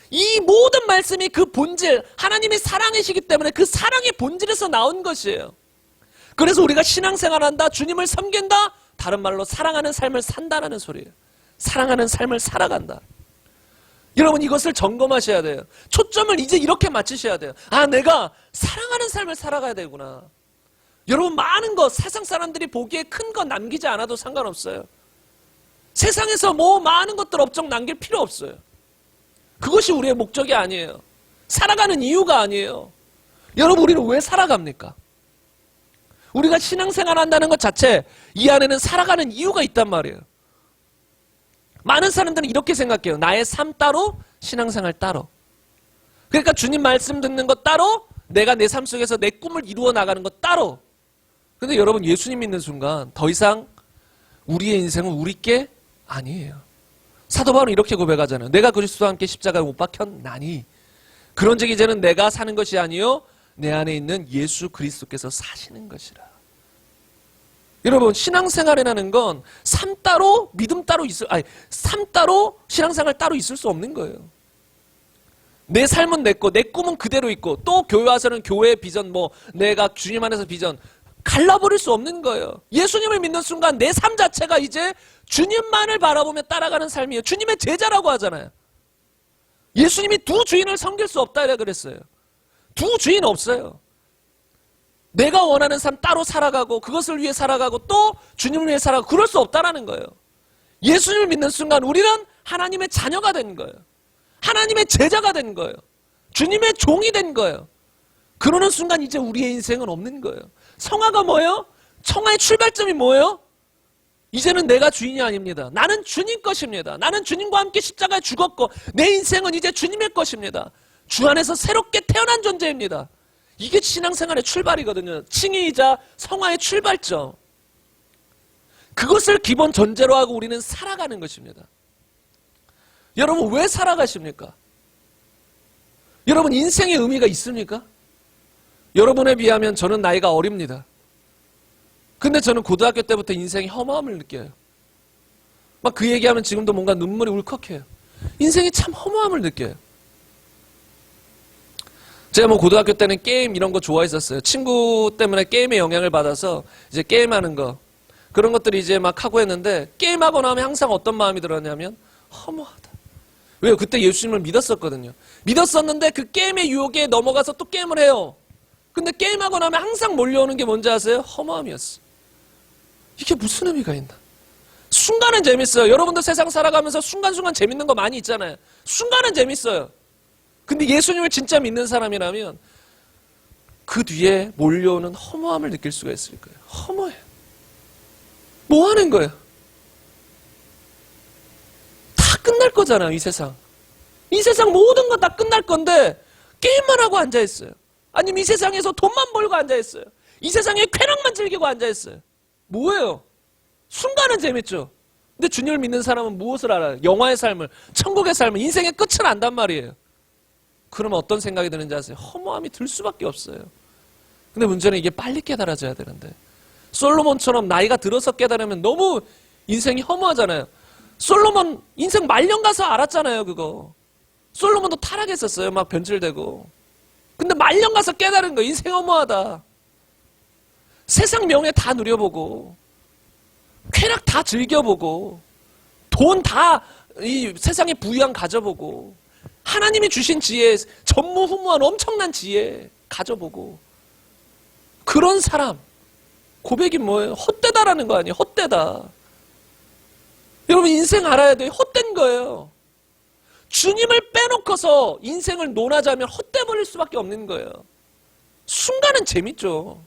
이 모든 말씀이 그 본질, 하나님이 사랑이시기 때문에 그 사랑의 본질에서 나온 것이에요. 그래서 우리가 신앙생활한다, 주님을 섬긴다, 다른 말로 사랑하는 삶을 산다라는 소리예요. 사랑하는 삶을 살아간다. 여러분, 이것을 점검하셔야 돼요. 초점을 이제 이렇게 맞추셔야 돼요. 아, 내가 사랑하는 삶을 살아가야 되구나. 여러분, 많은 것, 세상 사람들이 보기에 큰 거 남기지 않아도 상관없어요. 세상에서 뭐 많은 것들 업적 남길 필요 없어요. 그것이 우리의 목적이 아니에요. 살아가는 이유가 아니에요. 여러분, 우리는 왜 살아갑니까? 우리가 신앙생활 한다는 것 자체, 이 안에는 살아가는 이유가 있단 말이에요. 많은 사람들은 이렇게 생각해요. 나의 삶 따로, 신앙생활 따로. 그러니까 주님 말씀 듣는 것 따로, 내가 내 삶 속에서 내 꿈을 이루어 나가는 것 따로. 근데 여러분, 예수님 믿는 순간 더 이상 우리의 인생은 우리 게 아니에요. 사도 바울은 이렇게 고백하잖아요. 내가 그리스도와 함께 십자가에 못 박혔나니 그런즉 이제는 내가 사는 것이 아니요 내 안에 있는 예수 그리스도께서 사시는 것이라. 여러분, 신앙생활이라는 건 삶 따로 믿음 따로 삶 따로 신앙생활 따로 있을 수 없는 거예요. 내 삶은 내 거, 내 꿈은 그대로 있고, 또 교회 와서는 교회의 비전, 내가 주님 안에서 비전 갈라버릴 수 없는 거예요. 예수님을 믿는 순간 내 삶 자체가 이제 주님만을 바라보며 따라가는 삶이에요. 주님의 제자라고 하잖아요. 예수님이 두 주인을 섬길 수 없다 그랬어요. 두 주인 없어요. 내가 원하는 삶 따로 살아가고, 그것을 위해 살아가고, 또 주님을 위해 살아가고, 그럴 수 없다라는 거예요. 예수님을 믿는 순간 우리는 하나님의 자녀가 된 거예요. 하나님의 제자가 된 거예요. 주님의 종이 된 거예요. 그러는 순간 이제 우리의 인생은 없는 거예요. 성화가 뭐예요? 성화의 출발점이 뭐예요? 이제는 내가 주인이 아닙니다. 나는 주님 것입니다. 나는 주님과 함께 십자가에 죽었고 내 인생은 이제 주님의 것입니다. 주 안에서 새롭게 태어난 존재입니다. 이게 신앙생활의 출발이거든요. 칭의이자 성화의 출발점. 그것을 기본 전제로 하고 우리는 살아가는 것입니다. 여러분, 왜 살아가십니까? 여러분, 인생의 의미가 있습니까? 여러분에 비하면 저는 나이가 어립니다. 근데 저는 고등학교 때부터 인생의 허무함을 느껴요. 막 그 얘기하면 지금도 뭔가 눈물이 울컥해요. 인생이 참 허무함을 느껴요. 제가 고등학교 때는 게임 이런 거 좋아했었어요. 친구 때문에 게임에 영향을 받아서 이제 게임하는 거, 그런 것들이 이제 막 하고 했는데, 게임하고 나면 항상 어떤 마음이 들었냐면 허무하다. 왜요? 그때 예수님을 믿었었거든요. 믿었었는데 그 게임의 유혹에 넘어가서 또 게임을 해요. 근데 게임하고 나면 항상 몰려오는 게 뭔지 아세요? 허무함이었어. 이게 무슨 의미가 있나? 순간은 재밌어요. 여러분도 세상 살아가면서 순간순간 재밌는 거 많이 있잖아요. 순간은 재밌어요. 근데 예수님을 진짜 믿는 사람이라면 그 뒤에 몰려오는 허무함을 느낄 수가 있을 거예요. 허무해. 뭐 하는 거예요? 다 끝날 거잖아요, 이 세상. 이 세상 모든 건 다 끝날 건데 게임만 하고 앉아있어요. 아니면 이 세상에서 돈만 벌고 앉아있어요. 이 세상에 쾌락만 즐기고 앉아있어요. 뭐예요? 순간은 재밌죠. 근데 주님을 믿는 사람은 무엇을 알아요? 영화의 삶을, 천국의 삶을, 인생의 끝을 안단 말이에요. 그러면 어떤 생각이 드는지 아세요? 허무함이 들 수밖에 없어요. 근데 문제는 이게 빨리 깨달아져야 되는데, 솔로몬처럼 나이가 들어서 깨달으면 너무 인생이 허무하잖아요. 솔로몬 인생 말년 가서 알았잖아요, 그거. 솔로몬도 타락했었어요. 막 변질되고. 근데 말년 가서 깨달은 거예요. 인생 허무하다. 세상 명예 다 누려보고, 쾌락 다 즐겨보고, 돈 다 이 세상의 부유함 가져보고, 하나님이 주신 지혜, 전무후무한 엄청난 지혜 가져보고, 그런 사람 고백이 뭐예요? 헛되다라는 거 아니에요? 헛되다. 여러분, 인생 알아야 돼요. 헛된 거예요. 주님을 빼놓고서 인생을 논하자면 헛돼버릴 수밖에 없는 거예요. 순간은 재밌죠.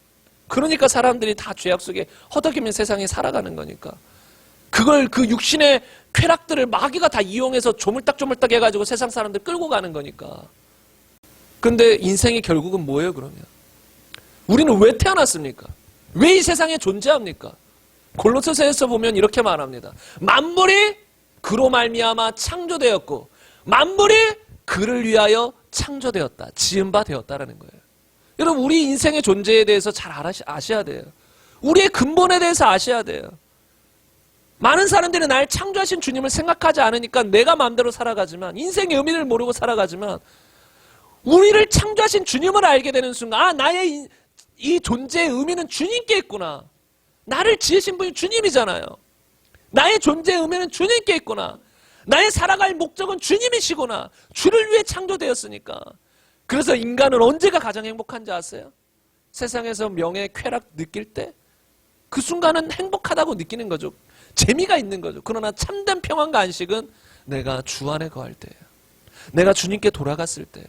그러니까 사람들이 다 죄악 속에 허덕이면 세상에 살아가는 거니까. 그걸, 그 육신의 쾌락들을 마귀가 다 이용해서 조물딱조물딱 해가지고 세상 사람들 끌고 가는 거니까. 근데 인생이 결국은 뭐예요, 그러면? 우리는 왜 태어났습니까? 왜 이 세상에 존재합니까? 골로새서에서 보면 이렇게 말합니다. 만물이 그로 말미암아 창조되었고 만물이 그를 위하여 창조되었다. 지은 바 되었다라는 거예요. 여러분, 우리 인생의 존재에 대해서 잘 아셔야 돼요. 우리의 근본에 대해서 아셔야 돼요. 많은 사람들이 날 창조하신 주님을 생각하지 않으니까 내가 마음대로 살아가지만, 인생의 의미를 모르고 살아가지만, 우리를 창조하신 주님을 알게 되는 순간, 아, 나의 이 존재의 의미는 주님께 있구나. 나를 지으신 분이 주님이잖아요. 나의 존재의 의미는 주님께 있구나. 나의 살아갈 목적은 주님이시구나. 주를 위해 창조되었으니까. 그래서 인간은 언제가 가장 행복한지 아세요? 세상에서 명예, 쾌락 느낄 때 그 순간은 행복하다고 느끼는 거죠. 재미가 있는 거죠. 그러나 참된 평안과 안식은 내가 주 안에 거할 때예요. 내가 주님께 돌아갔을 때예요.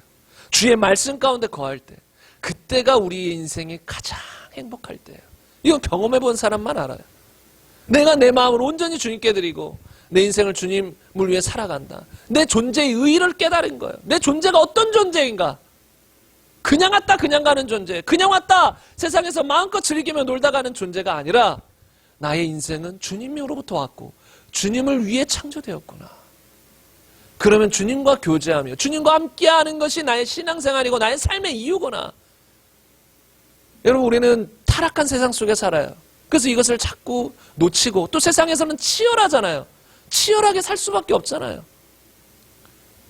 주의 말씀 가운데 거할 때, 그때가 우리의 인생이 가장 행복할 때예요. 이건 경험해 본 사람만 알아요. 내가 내 마음을 온전히 주님께 드리고 내 인생을 주님을 위해 살아간다. 내 존재의 의의를 깨달은 거예요. 내 존재가 어떤 존재인가? 그냥 왔다 그냥 가는 존재, 그냥 왔다 세상에서 마음껏 즐기며 놀다 가는 존재가 아니라 나의 인생은 주님으로부터 왔고 주님을 위해 창조되었구나. 그러면 주님과 교제하며 주님과 함께하는 것이 나의 신앙생활이고 나의 삶의 이유구나. 여러분, 우리는 타락한 세상 속에 살아요. 그래서 이것을 자꾸 놓치고, 또 세상에서는 치열하잖아요. 치열하게 살 수밖에 없잖아요.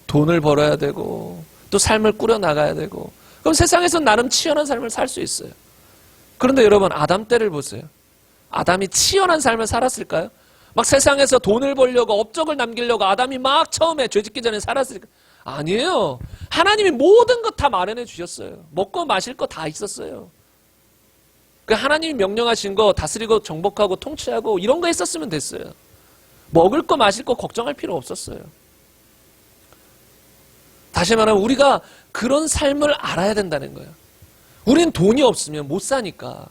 돈을 벌어야 되고 또 삶을 꾸려나가야 되고, 그럼 세상에서는 나름 치열한 삶을 살 수 있어요. 그런데 여러분, 아담 때를 보세요. 아담이 치열한 삶을 살았을까요? 막 세상에서 돈을 벌려고, 업적을 남기려고 아담이 막 처음에 죄짓기 전에 살았을까? 아니에요. 하나님이 모든 것 다 마련해 주셨어요. 먹고 마실 거 다 있었어요. 그 하나님이 명령하신 거 다스리고 정복하고 통치하고 이런 거 했었으면 됐어요. 먹을 거 마실 거 걱정할 필요 없었어요. 다시 말하면 우리가 그런 삶을 알아야 된다는 거예요. 우리는 돈이 없으면 못 사니까.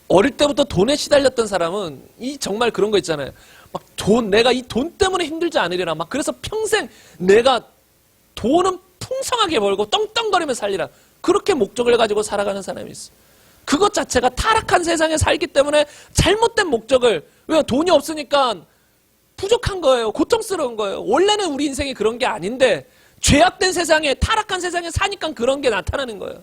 어릴 때부터 돈에 시달렸던 사람은 정말 그런 거 있잖아요. 막 내가 이 돈 때문에 힘들지 않으리라. 막 그래서 평생 내가 돈은 풍성하게 벌고 떵떵거리며 살리라. 그렇게 목적을 가지고 살아가는 사람이 있어. 그것 자체가 타락한 세상에 살기 때문에 잘못된 목적을, 왜 돈이 없으니까 부족한 거예요. 고통스러운 거예요. 원래는 우리 인생이 그런 게 아닌데 죄악된 세상에, 타락한 세상에 사니까 그런 게 나타나는 거예요.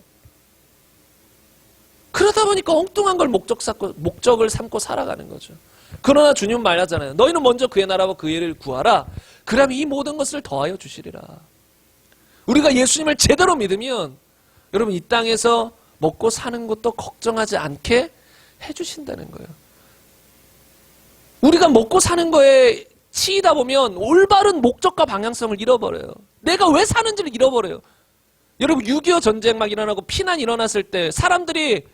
그러다 보니까 엉뚱한 걸 목적을 삼고 살아가는 거죠. 그러나 주님은 말하잖아요. 너희는 먼저 그의 나라와 그의 일을 구하라. 그러면 이 모든 것을 더하여 주시리라. 우리가 예수님을 제대로 믿으면 여러분, 이 땅에서 먹고 사는 것도 걱정하지 않게 해주신다는 거예요. 우리가 먹고 사는 거에 치이다 보면 올바른 목적과 방향성을 잃어버려요. 내가 왜 사는지를 잃어버려요. 여러분, 6.25 전쟁 막 일어나고 피난 일어났을 때 사람들이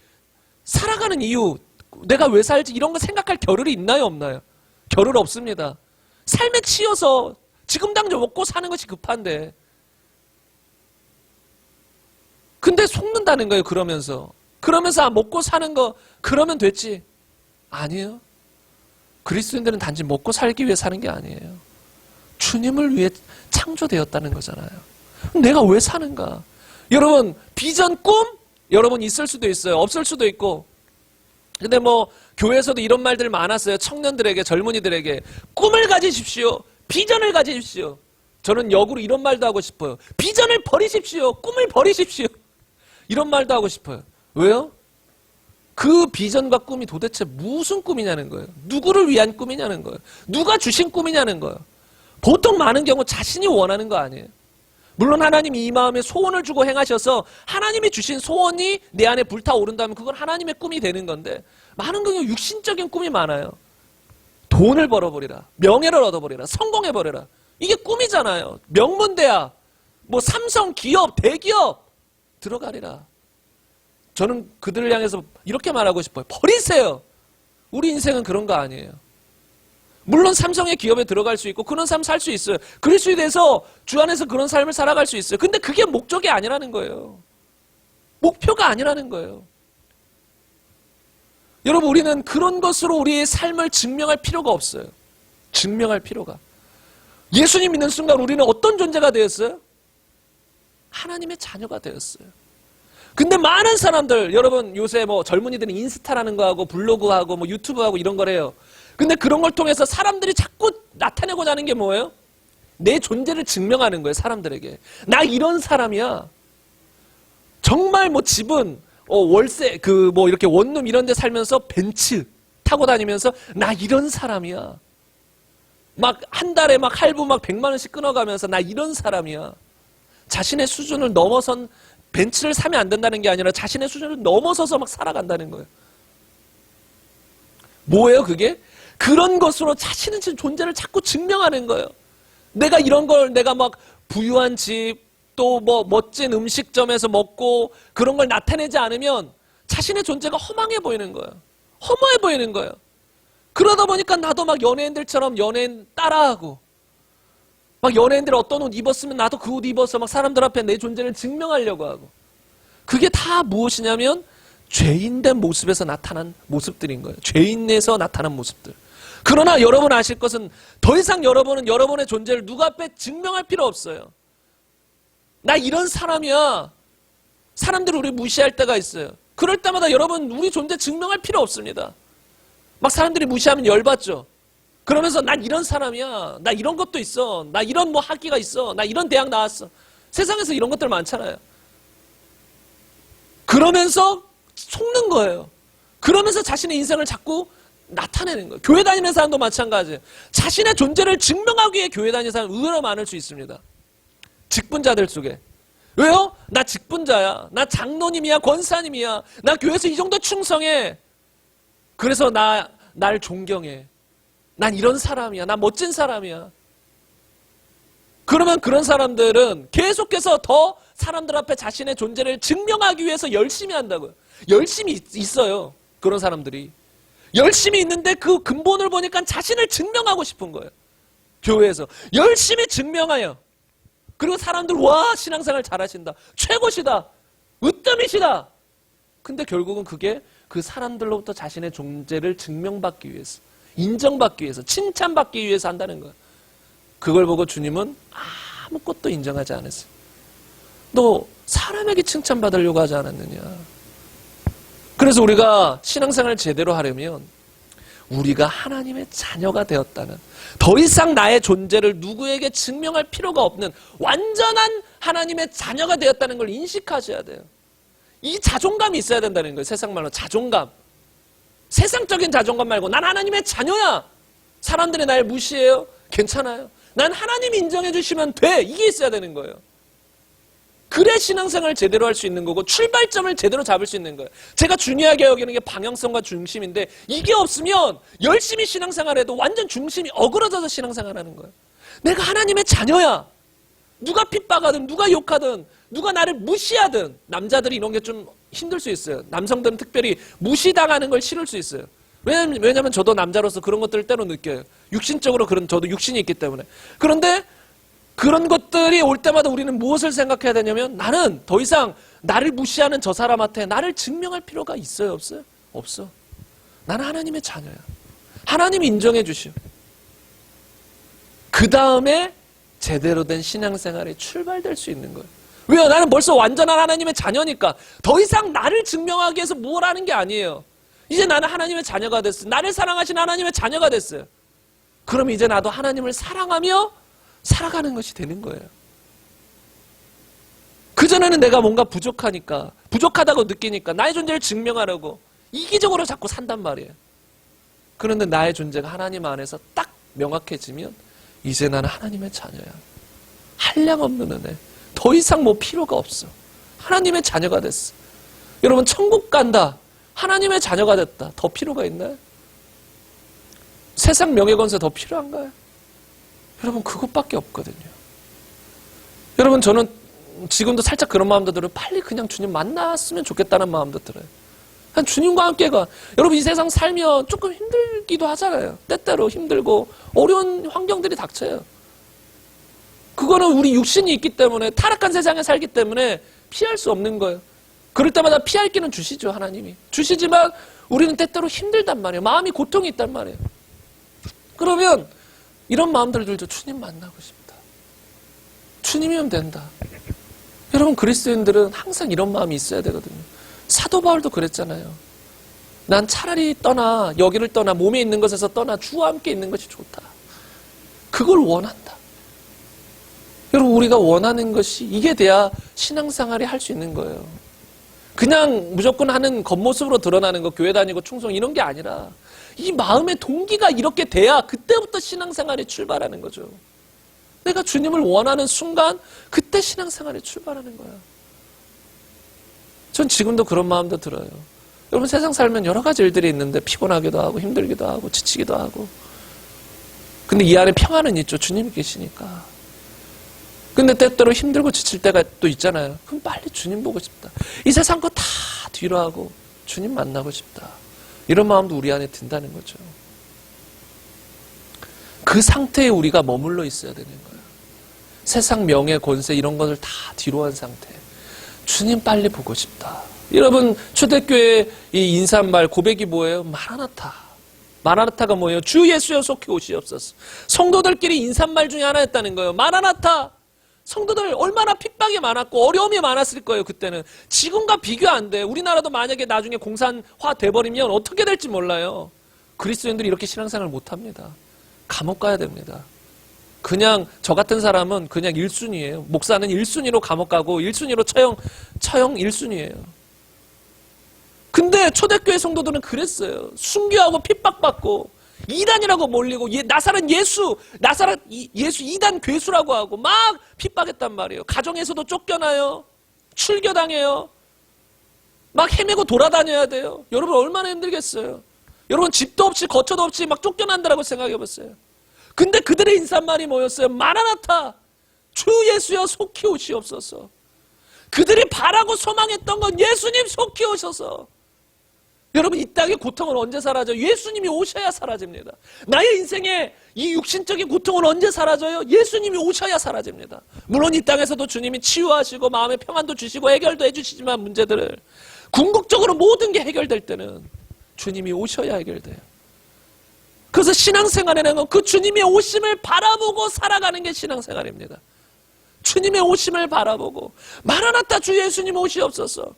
살아가는 이유, 내가 왜 살지 이런 거 생각할 겨를이 있나요, 없나요? 겨를 없습니다. 삶에 치여서 지금 당장 먹고 사는 것이 급한데, 근데 속는다는 거예요. 그러면서 먹고 사는 거 그러면 됐지. 아니에요. 그리스도인들은 단지 먹고 살기 위해 사는 게 아니에요. 주님을 위해 창조되었다는 거잖아요. 내가 왜 사는가? 여러분, 비전, 꿈? 여러분 있을 수도 있어요. 없을 수도 있고. 근데 뭐 교회에서도 이런 말들 많았어요. 청년들에게, 젊은이들에게 꿈을 가지십시오. 비전을 가지십시오. 저는 역으로 이런 말도 하고 싶어요. 비전을 버리십시오. 꿈을 버리십시오. 이런 말도 하고 싶어요. 왜요? 그 비전과 꿈이 도대체 무슨 꿈이냐는 거예요. 누구를 위한 꿈이냐는 거예요. 누가 주신 꿈이냐는 거예요. 보통 많은 경우 자신이 원하는 거 아니에요. 물론 하나님이 이 마음에 소원을 주고 행하셔서 하나님이 주신 소원이 내 안에 불타오른다면 그건 하나님의 꿈이 되는 건데, 많은 경우 육신적인 꿈이 많아요. 돈을 벌어버리라, 명예를 얻어버리라, 성공해버리라. 이게 꿈이잖아요. 명문대학, 뭐 삼성, 기업, 대기업 들어가리라. 저는 그들을 향해서 이렇게 말하고 싶어요. 버리세요. 우리 인생은 그런 거 아니에요. 물론 삼성의 기업에 들어갈 수 있고 그런 삶 살 수 있어요. 그리스도에 대해서 주 안에서 그런 삶을 살아갈 수 있어요. 근데 그게 목적이 아니라는 거예요. 목표가 아니라는 거예요. 여러분, 우리는 그런 것으로 우리의 삶을 증명할 필요가 없어요. 증명할 필요가. 예수님 믿는 순간 우리는 어떤 존재가 되었어요? 하나님의 자녀가 되었어요. 근데 많은 사람들, 여러분 요새 뭐 젊은이들은 인스타라는 거 하고 블로그 하고 뭐 유튜브 하고 이런 걸 해요. 근데 그런 걸 통해서 사람들이 자꾸 나타내고자 하는 게 뭐예요? 내 존재를 증명하는 거예요, 사람들에게. 나 이런 사람이야. 정말 뭐 집은 월세 뭐 이렇게 원룸 이런 데 살면서 벤츠 타고 다니면서 나 이런 사람이야. 막 한 달에 막 할부 막 100만 원씩 끊어가면서 나 이런 사람이야. 자신의 수준을 넘어선, 벤츠를 사면 안 된다는 게 아니라 자신의 수준을 넘어서서 막 살아간다는 거예요. 뭐예요 그게? 그런 것으로 자신의 존재를 자꾸 증명하는 거예요. 내가 이런 걸, 내가 막 부유한 집, 또 뭐 멋진 음식점에서 먹고 그런 걸 나타내지 않으면 자신의 존재가 허망해 보이는 거예요. 허무해 보이는 거예요. 그러다 보니까 나도 막 연예인들처럼 연예인 따라하고, 막 연예인들 어떤 옷 입었으면 나도 그 옷 입어서 막 사람들 앞에 내 존재를 증명하려고 하고. 그게 다 무엇이냐면 죄인된 모습에서 나타난 모습들인 거예요. 죄인에서 나타난 모습들. 그러나 여러분 아실 것은 더 이상 여러분은 여러분의 존재를 누구 앞에 증명할 필요 없어요. 나 이런 사람이야. 사람들이 우리 무시할 때가 있어요. 그럴 때마다 여러분 우리 존재 증명할 필요 없습니다. 막 사람들이 무시하면 열받죠. 그러면서 난 이런 사람이야. 나 이런 것도 있어. 나 이런 뭐 학기가 있어. 나 이런 대학 나왔어. 세상에서 이런 것들 많잖아요. 그러면서 속는 거예요. 그러면서 자신의 인생을 자꾸 나타내는 거예요. 교회 다니는 사람도 마찬가지예요. 자신의 존재를 증명하기 위해 교회 다니는 사람 의외로 많을 수 있습니다. 직분자들 속에. 왜요? 나 직분자야. 나 장로님이야. 권사님이야. 나 교회에서 이 정도 충성해. 그래서 날 존경해. 난 이런 사람이야. 난 멋진 사람이야. 그러면 그런 사람들은 계속해서 더 사람들 앞에 자신의 존재를 증명하기 위해서 열심히 한다고요. 열심히 있어요. 그런 사람들이. 열심히 있는데 그 근본을 보니까 자신을 증명하고 싶은 거예요. 교회에서. 열심히 증명하여. 그리고 사람들 와 신앙생활 잘하신다. 최고시다. 으뜸이시다. 근데 결국은 그게 그 사람들로부터 자신의 존재를 증명받기 위해서, 인정받기 위해서, 칭찬받기 위해서 한다는 거예요. 그걸 보고 주님은 아무것도 인정하지 않았어요. 너 사람에게 칭찬받으려고 하지 않았느냐. 그래서 우리가 신앙생활을 제대로 하려면 우리가 하나님의 자녀가 되었다는, 더 이상 나의 존재를 누구에게 증명할 필요가 없는 완전한 하나님의 자녀가 되었다는 걸 인식하셔야 돼요. 이 자존감이 있어야 된다는 거예요. 세상 말로 자존감. 세상적인 자존감 말고 난 하나님의 자녀야. 사람들이 날 무시해요. 괜찮아요. 난 하나님이 인정해 주시면 돼. 이게 있어야 되는 거예요. 그래 신앙생활을 제대로 할 수 있는 거고 출발점을 제대로 잡을 수 있는 거예요. 제가 중요하게 여기는 게 방향성과 중심인데 이게 없으면 열심히 신앙생활해도 완전 중심이 어그러져서 신앙생활하는 거예요. 내가 하나님의 자녀야. 누가 핍박하든 누가 욕하든 누가 나를 무시하든. 남자들이 이런 게 좀 힘들 수 있어요. 남성들은 특별히 무시당하는 걸 싫을 수 있어요. 왜냐면 저도 남자로서 그런 것들을 때로 느껴요. 육신적으로 저도 육신이 있기 때문에. 그런데 그런 것들이 올 때마다 우리는 무엇을 생각해야 되냐면 나는 더 이상 나를 무시하는 저 사람한테 나를 증명할 필요가 있어요? 없어요? 없어. 나는 하나님의 자녀야. 하나님이 인정해 주시오. 그 다음에 제대로 된 신앙생활에 출발될 수 있는 거예요. 왜요? 나는 벌써 완전한 하나님의 자녀니까 더 이상 나를 증명하기 위해서 뭘 하는 게 아니에요. 이제 나는 하나님의 자녀가 됐어요. 나를 사랑하신 하나님의 자녀가 됐어요. 그럼 이제 나도 하나님을 사랑하며 살아가는 것이 되는 거예요. 그전에는 내가 뭔가 부족하니까, 부족하다고 느끼니까 나의 존재를 증명하려고 이기적으로 자꾸 산단 말이에요. 그런데 나의 존재가 하나님 안에서 딱 명확해지면 이제 나는 하나님의 자녀야. 한량없는 은혜. 더 이상 뭐 필요가 없어. 하나님의 자녀가 됐어. 여러분 천국 간다. 하나님의 자녀가 됐다. 더 필요가 있나요? 세상 명예권세 더 필요한가요? 여러분 그것밖에 없거든요. 여러분 저는 지금도 살짝 그런 마음도 들어요. 빨리 그냥 주님 만났으면 좋겠다는 마음도 들어요. 그냥 주님과 함께 가. 여러분 이 세상 살면 조금 힘들기도 하잖아요. 때때로 힘들고 어려운 환경들이 닥쳐요. 그거는 우리 육신이 있기 때문에, 타락한 세상에 살기 때문에 피할 수 없는 거예요. 그럴 때마다 피할 길은 주시죠. 하나님이 주시지만 우리는 때때로 힘들단 말이에요. 마음이 고통이 있단 말이에요. 그러면 이런 마음들을 들죠. 주님 만나고 싶다. 주님이면 된다. 여러분 그리스도인들은 항상 이런 마음이 있어야 되거든요. 사도 바울도 그랬잖아요. 난 차라리 떠나, 여기를 떠나, 몸에 있는 것에서 떠나 주와 함께 있는 것이 좋다. 그걸 원한다. 여러분 우리가 원하는 것이 이게 돼야 신앙생활이 할 수 있는 거예요. 그냥 무조건 하는 겉모습으로 드러나는 거, 교회 다니고 충성 이런 게 아니라 이 마음의 동기가 이렇게 돼야 그때부터 신앙생활이 출발하는 거죠. 내가 주님을 원하는 순간 그때 신앙생활이 출발하는 거야. 전 지금도 그런 마음도 들어요. 여러분 세상 살면 여러 가지 일들이 있는데 피곤하기도 하고 힘들기도 하고 지치기도 하고, 근데 이 안에 평안은 있죠. 주님이 계시니까. 근데 때때로 힘들고 지칠 때가 또 있잖아요. 그럼 빨리 주님 보고 싶다. 이 세상 거 다 뒤로 하고 주님 만나고 싶다. 이런 마음도 우리 안에 든다는 거죠. 그 상태에 우리가 머물러 있어야 되는 거예요. 세상 명예, 권세 이런 것을 다 뒤로 한 상태. 주님 빨리 보고 싶다. 여러분 초대교회 이 인사말 고백이 뭐예요? 마라나타. 마라나타가 뭐예요? 주 예수여 속히 오시옵소서. 성도들끼리 인사말 중에 하나였다는 거예요. 마라나타. 성도들 얼마나 핍박이 많았고 어려움이 많았을 거예요. 그때는. 지금과 비교 안 돼. 우리나라도 만약에 나중에 공산화 돼버리면 어떻게 될지 몰라요. 그리스도인들이 이렇게 신앙생활을 못합니다. 감옥 가야 됩니다. 그냥 저 같은 사람은 그냥 1순위예요. 목사는 1순위로 감옥 가고 1순위로 처형 1순위예요. 근데 초대교회 성도들은 그랬어요. 순교하고 핍박받고 이단이라고 몰리고 나사렛 예수 이단 괴수라고 하고 막 핍박했단 말이에요. 가정에서도 쫓겨나요. 출교당해요. 막 헤매고 돌아다녀야 돼요. 여러분 얼마나 힘들겠어요. 여러분 집도 없이 거처도 없이 막 쫓겨난다라고 생각해 보세요. 근데 그들의 인사말이 뭐였어요? 마라나타. 주 예수여 속히 오시옵소서. 그들이 바라고 소망했던 건 예수님 속히 오셔서. 여러분 이 땅의 고통은 언제 사라져요? 예수님이 오셔야 사라집니다. 나의 인생의 이 육신적인 고통은 언제 사라져요? 예수님이 오셔야 사라집니다. 물론 이 땅에서도 주님이 치유하시고 마음의 평안도 주시고 해결도 해주시지만 문제들을 궁극적으로 모든 게 해결될 때는 주님이 오셔야 해결돼요. 그래서 신앙생활에는 그 주님의 오심을 바라보고 살아가는 게 신앙생활입니다. 주님의 오심을 바라보고 마라나타 주 예수님 오시옵소서.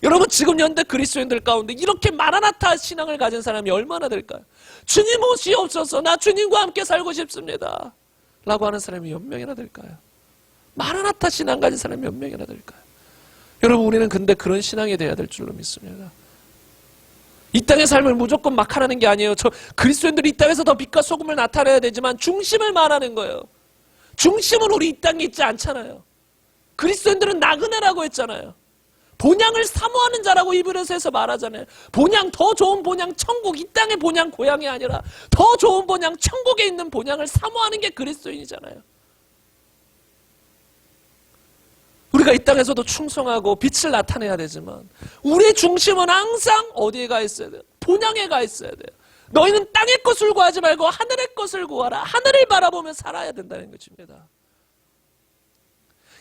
여러분 지금 현대 그리스도인들 가운데 이렇게 마라나타 신앙을 가진 사람이 얼마나 될까요? 주님 오시옵소서. 나 주님과 함께 살고 싶습니다 라고 하는 사람이 몇 명이나 될까요? 마라나타 신앙 가진 사람이 몇 명이나 될까요? 여러분 우리는 근데 그런 신앙이 돼야 될 줄로 믿습니다. 이 땅의 삶을 무조건 막 하라는 게 아니에요. 그리스도인들이 이 땅에서 더 빛과 소금을 나타내야 되지만 중심을 말하는 거예요. 중심은 우리 이 땅에 있지 않잖아요. 그리스도인들은 나그네라고 했잖아요. 본향을 사모하는 자라고 이브리서에서 말하잖아요. 본향, 더 좋은 본향, 천국, 이 땅의 본향, 고향이 아니라 더 좋은 본향, 천국에 있는 본향을 사모하는 게 그리스도인이잖아요. 우리가 이 땅에서도 충성하고 빛을 나타내야 되지만 우리의 중심은 항상 어디에 가 있어야 돼요? 본향에 가 있어야 돼요. 너희는 땅의 것을 구하지 말고 하늘의 것을 구하라. 하늘을 바라보며 살아야 된다는 것입니다.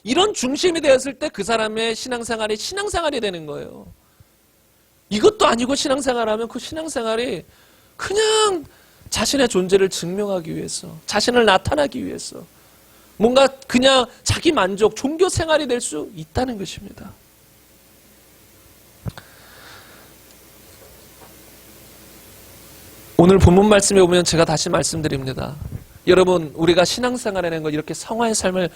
이런 중심이 되었을 때 그 사람의 신앙생활이 신앙생활이 되는 거예요. 이것도 아니고 신앙생활하면 그 신앙생활이 그냥 자신의 존재를 증명하기 위해서, 자신을 나타나기 위해서 뭔가 그냥 자기 만족, 종교 생활이 될 수 있다는 것입니다. 오늘 본문 말씀에 보면 제가 다시 말씀드립니다. 여러분 우리가 신앙생활이라는 건 이렇게 성화의 삶을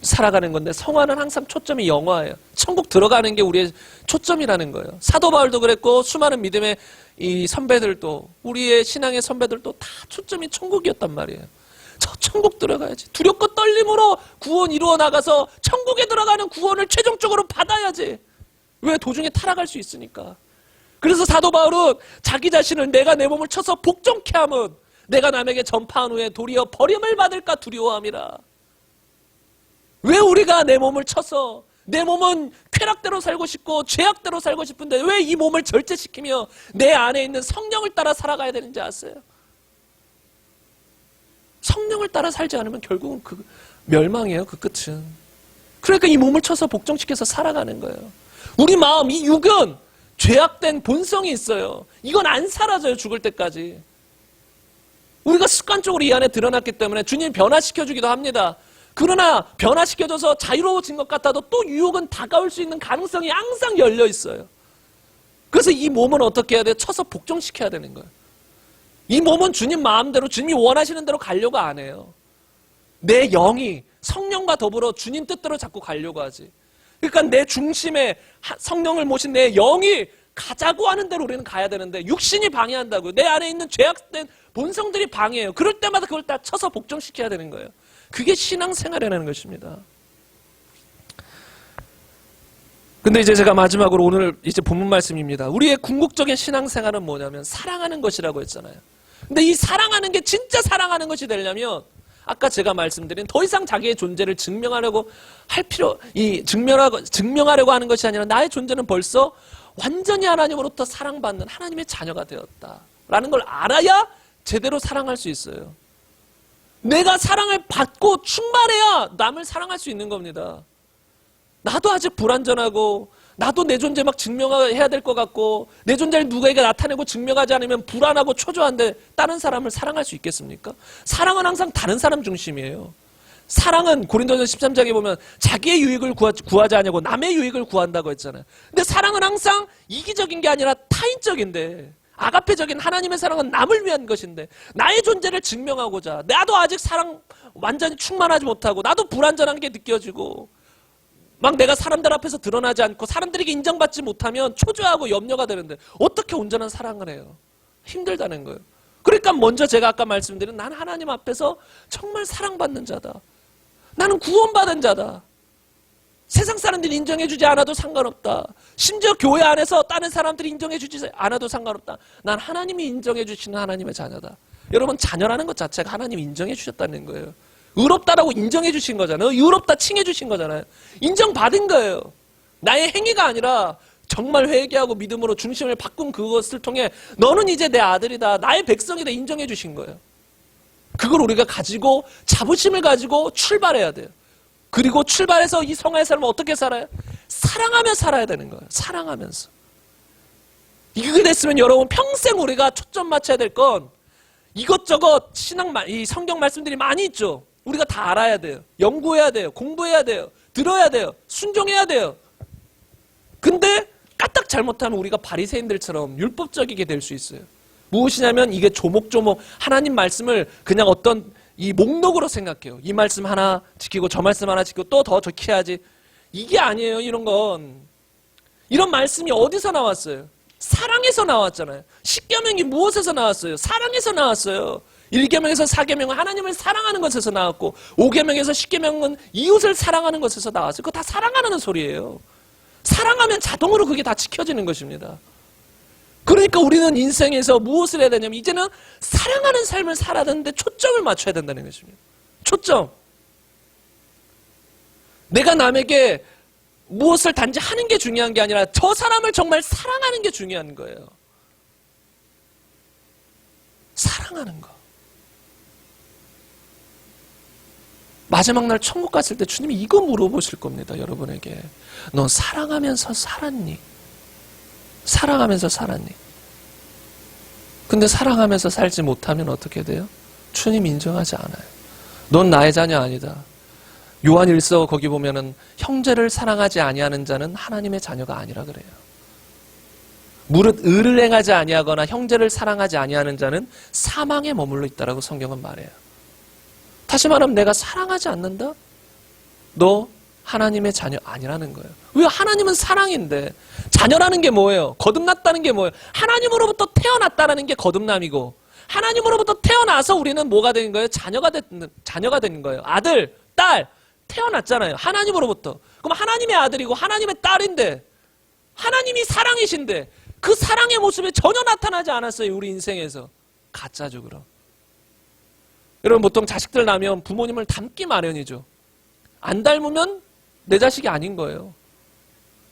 살아가는 건데 성화는 항상 초점이 영화예요. 천국 들어가는 게 우리의 초점이라는 거예요. 사도 바울도 그랬고 수많은 믿음의 이 선배들도 우리의 신앙의 선배들도 다 초점이 천국이었단 말이에요. 저 천국 들어가야지. 두렵고 떨림으로 구원 이루어 나가서 천국에 들어가는 구원을 최종적으로 받아야지. 왜? 도중에 타락할 수 있으니까. 그래서 사도 바울은 자기 자신을 내가 내 몸을 쳐서 복종케 함은 내가 남에게 전파한 후에 도리어 버림을 받을까 두려워함이라. 왜 우리가 내 몸을 쳐서 내 몸은 쾌락대로 살고 싶고 죄악대로 살고 싶은데 왜 이 몸을 절제시키며 내 안에 있는 성령을 따라 살아가야 되는지 아세요? 성령을 따라 살지 않으면 결국은 그 멸망이에요. 그 끝은. 그러니까 이 몸을 쳐서 복종시켜서 살아가는 거예요. 우리 마음, 이 육은 죄악된 본성이 있어요. 이건 안 사라져요. 죽을 때까지. 우리가 습관적으로 이 안에 드러났기 때문에 주님 변화시켜주기도 합니다. 그러나 변화시켜줘서 자유로워진 것 같아도 또 유혹은 다가올 수 있는 가능성이 항상 열려 있어요. 그래서 이 몸은 어떻게 해야 돼요? 쳐서 복종시켜야 되는 거예요. 이 몸은 주님 마음대로 주님이 원하시는 대로 가려고 안 해요. 내 영이 성령과 더불어 주님 뜻대로 자꾸 가려고 하지. 그러니까 내 중심에 성령을 모신 내 영이 가자고 하는 대로 우리는 가야 되는데 육신이 방해한다고요. 내 안에 있는 죄악된 본성들이 방해해요. 그럴 때마다 그걸 다 쳐서 복종시켜야 되는 거예요. 그게 신앙생활이라는 것입니다. 근데 이제 제가 마지막으로 오늘 이제 본문 말씀입니다. 우리의 궁극적인 신앙생활은 뭐냐면 사랑하는 것이라고 했잖아요. 근데 이 사랑하는 게 진짜 사랑하는 것이 되려면 아까 제가 말씀드린 더 이상 자기의 존재를 증명하려고 증명하려고 하는 것이 아니라 나의 존재는 벌써 완전히 하나님으로부터 사랑받는 하나님의 자녀가 되었다라는 걸 알아야 제대로 사랑할 수 있어요. 내가 사랑을 받고 충만해야 남을 사랑할 수 있는 겁니다. 나도 아직 불완전하고 나도 내 존재 막 증명해야 될 것 같고 내 존재를 누구에게 나타내고 증명하지 않으면 불안하고 초조한데 다른 사람을 사랑할 수 있겠습니까? 사랑은 항상 다른 사람 중심이에요. 사랑은 고린도전서 13장에 보면 자기의 유익을 구하지 않냐고 남의 유익을 구한다고 했잖아요. 근데 사랑은 항상 이기적인 게 아니라 타인적인데 아가페적인 하나님의 사랑은 남을 위한 것인데 나의 존재를 증명하고자 나도 아직 사랑 완전히 충만하지 못하고 나도 불완전한 게 느껴지고 막 내가 사람들 앞에서 드러나지 않고 사람들에게 인정받지 못하면 초조하고 염려가 되는데 어떻게 온전한 사랑을 해요? 힘들다는 거예요. 그러니까 먼저 제가 아까 말씀드린 난 하나님 앞에서 정말 사랑받는 자다. 나는 구원받은 자다. 세상 사람들이 인정해주지 않아도 상관없다. 심지어 교회 안에서 다른 사람들이 인정해주지 않아도 상관없다. 난 하나님이 인정해주시는 하나님의 자녀다. 여러분 자녀라는 것 자체가 하나님이 인정해주셨다는 거예요. 의롭다라고 인정해주신 거잖아요. 의롭다 칭해주신 거잖아요. 인정받은 거예요. 나의 행위가 아니라 정말 회개하고 믿음으로 중심을 바꾼 그것을 통해 너는 이제 내 아들이다. 나의 백성이다. 인정해주신 거예요. 그걸 우리가 가지고 자부심을 가지고 출발해야 돼요. 그리고 출발해서 이 성화의 삶을 어떻게 살아요? 사랑하며 살아야 되는 거예요. 사랑하면서. 이게 됐으면 여러분 평생 우리가 초점 맞춰야 될 건 이것저것 이 성경 말씀들이 많이 있죠. 우리가 다 알아야 돼요. 연구해야 돼요. 공부해야 돼요. 들어야 돼요. 순종해야 돼요. 근데 까딱 잘못하면 우리가 바리새인들처럼 율법적이게 될 수 있어요. 무엇이냐면 이게 조목조목 하나님 말씀을 그냥 어떤 이 목록으로 생각해요. 이 말씀 하나 지키고 저 말씀 하나 지키고 또 더 지켜야지. 이게 아니에요. 이런 건. 이런 말씀이 어디서 나왔어요? 사랑에서 나왔잖아요. 십계명이 무엇에서 나왔어요? 사랑에서 나왔어요. 1계명에서 4계명은 하나님을 사랑하는 것에서 나왔고 5계명에서 10계명은 이웃을 사랑하는 것에서 나왔어요. 그거 다 사랑하는 소리예요. 사랑하면 자동으로 그게 다 지켜지는 것입니다. 그러니까 우리는 인생에서 무엇을 해야 되냐면 이제는 사랑하는 삶을 살아야 되는데 초점을 맞춰야 된다는 것입니다. 초점. 내가 남에게 무엇을 단지 하는 게 중요한 게 아니라 저 사람을 정말 사랑하는 게 중요한 거예요. 사랑하는 거. 마지막 날 천국 갔을 때 주님이 이거 물어보실 겁니다. 여러분에게. 너 사랑하면서 살았니? 사랑하면서 살았니? 근데 사랑하면서 살지 못하면 어떻게 돼요? 주님 인정하지 않아요. 넌 나의 자녀 아니다. 요한 1서 거기 보면은 형제를 사랑하지 아니하는 자는 하나님의 자녀가 아니라 그래요. 무릇 의를 행하지 아니하거나 형제를 사랑하지 아니하는 자는 사망에 머물러 있다라고 성경은 말해요. 다시 말하면 내가 사랑하지 않는다? 너 하나님의 자녀 아니라는 거예요. 왜? 하나님은 사랑인데 자녀라는 게 뭐예요? 거듭났다는 게 뭐예요? 하나님으로부터 태어났다는 게 거듭남이고 하나님으로부터 태어나서 우리는 뭐가 되는 거예요? 자녀가 되는 거예요. 아들, 딸 태어났잖아요. 하나님으로부터. 그럼 하나님의 아들이고 하나님의 딸인데 하나님이 사랑이신데 그 사랑의 모습이 전혀 나타나지 않았어요. 우리 인생에서. 가짜죠 그럼. 여러분 보통 자식들 나면 부모님을 닮기 마련이죠. 안 닮으면 내 자식이 아닌 거예요.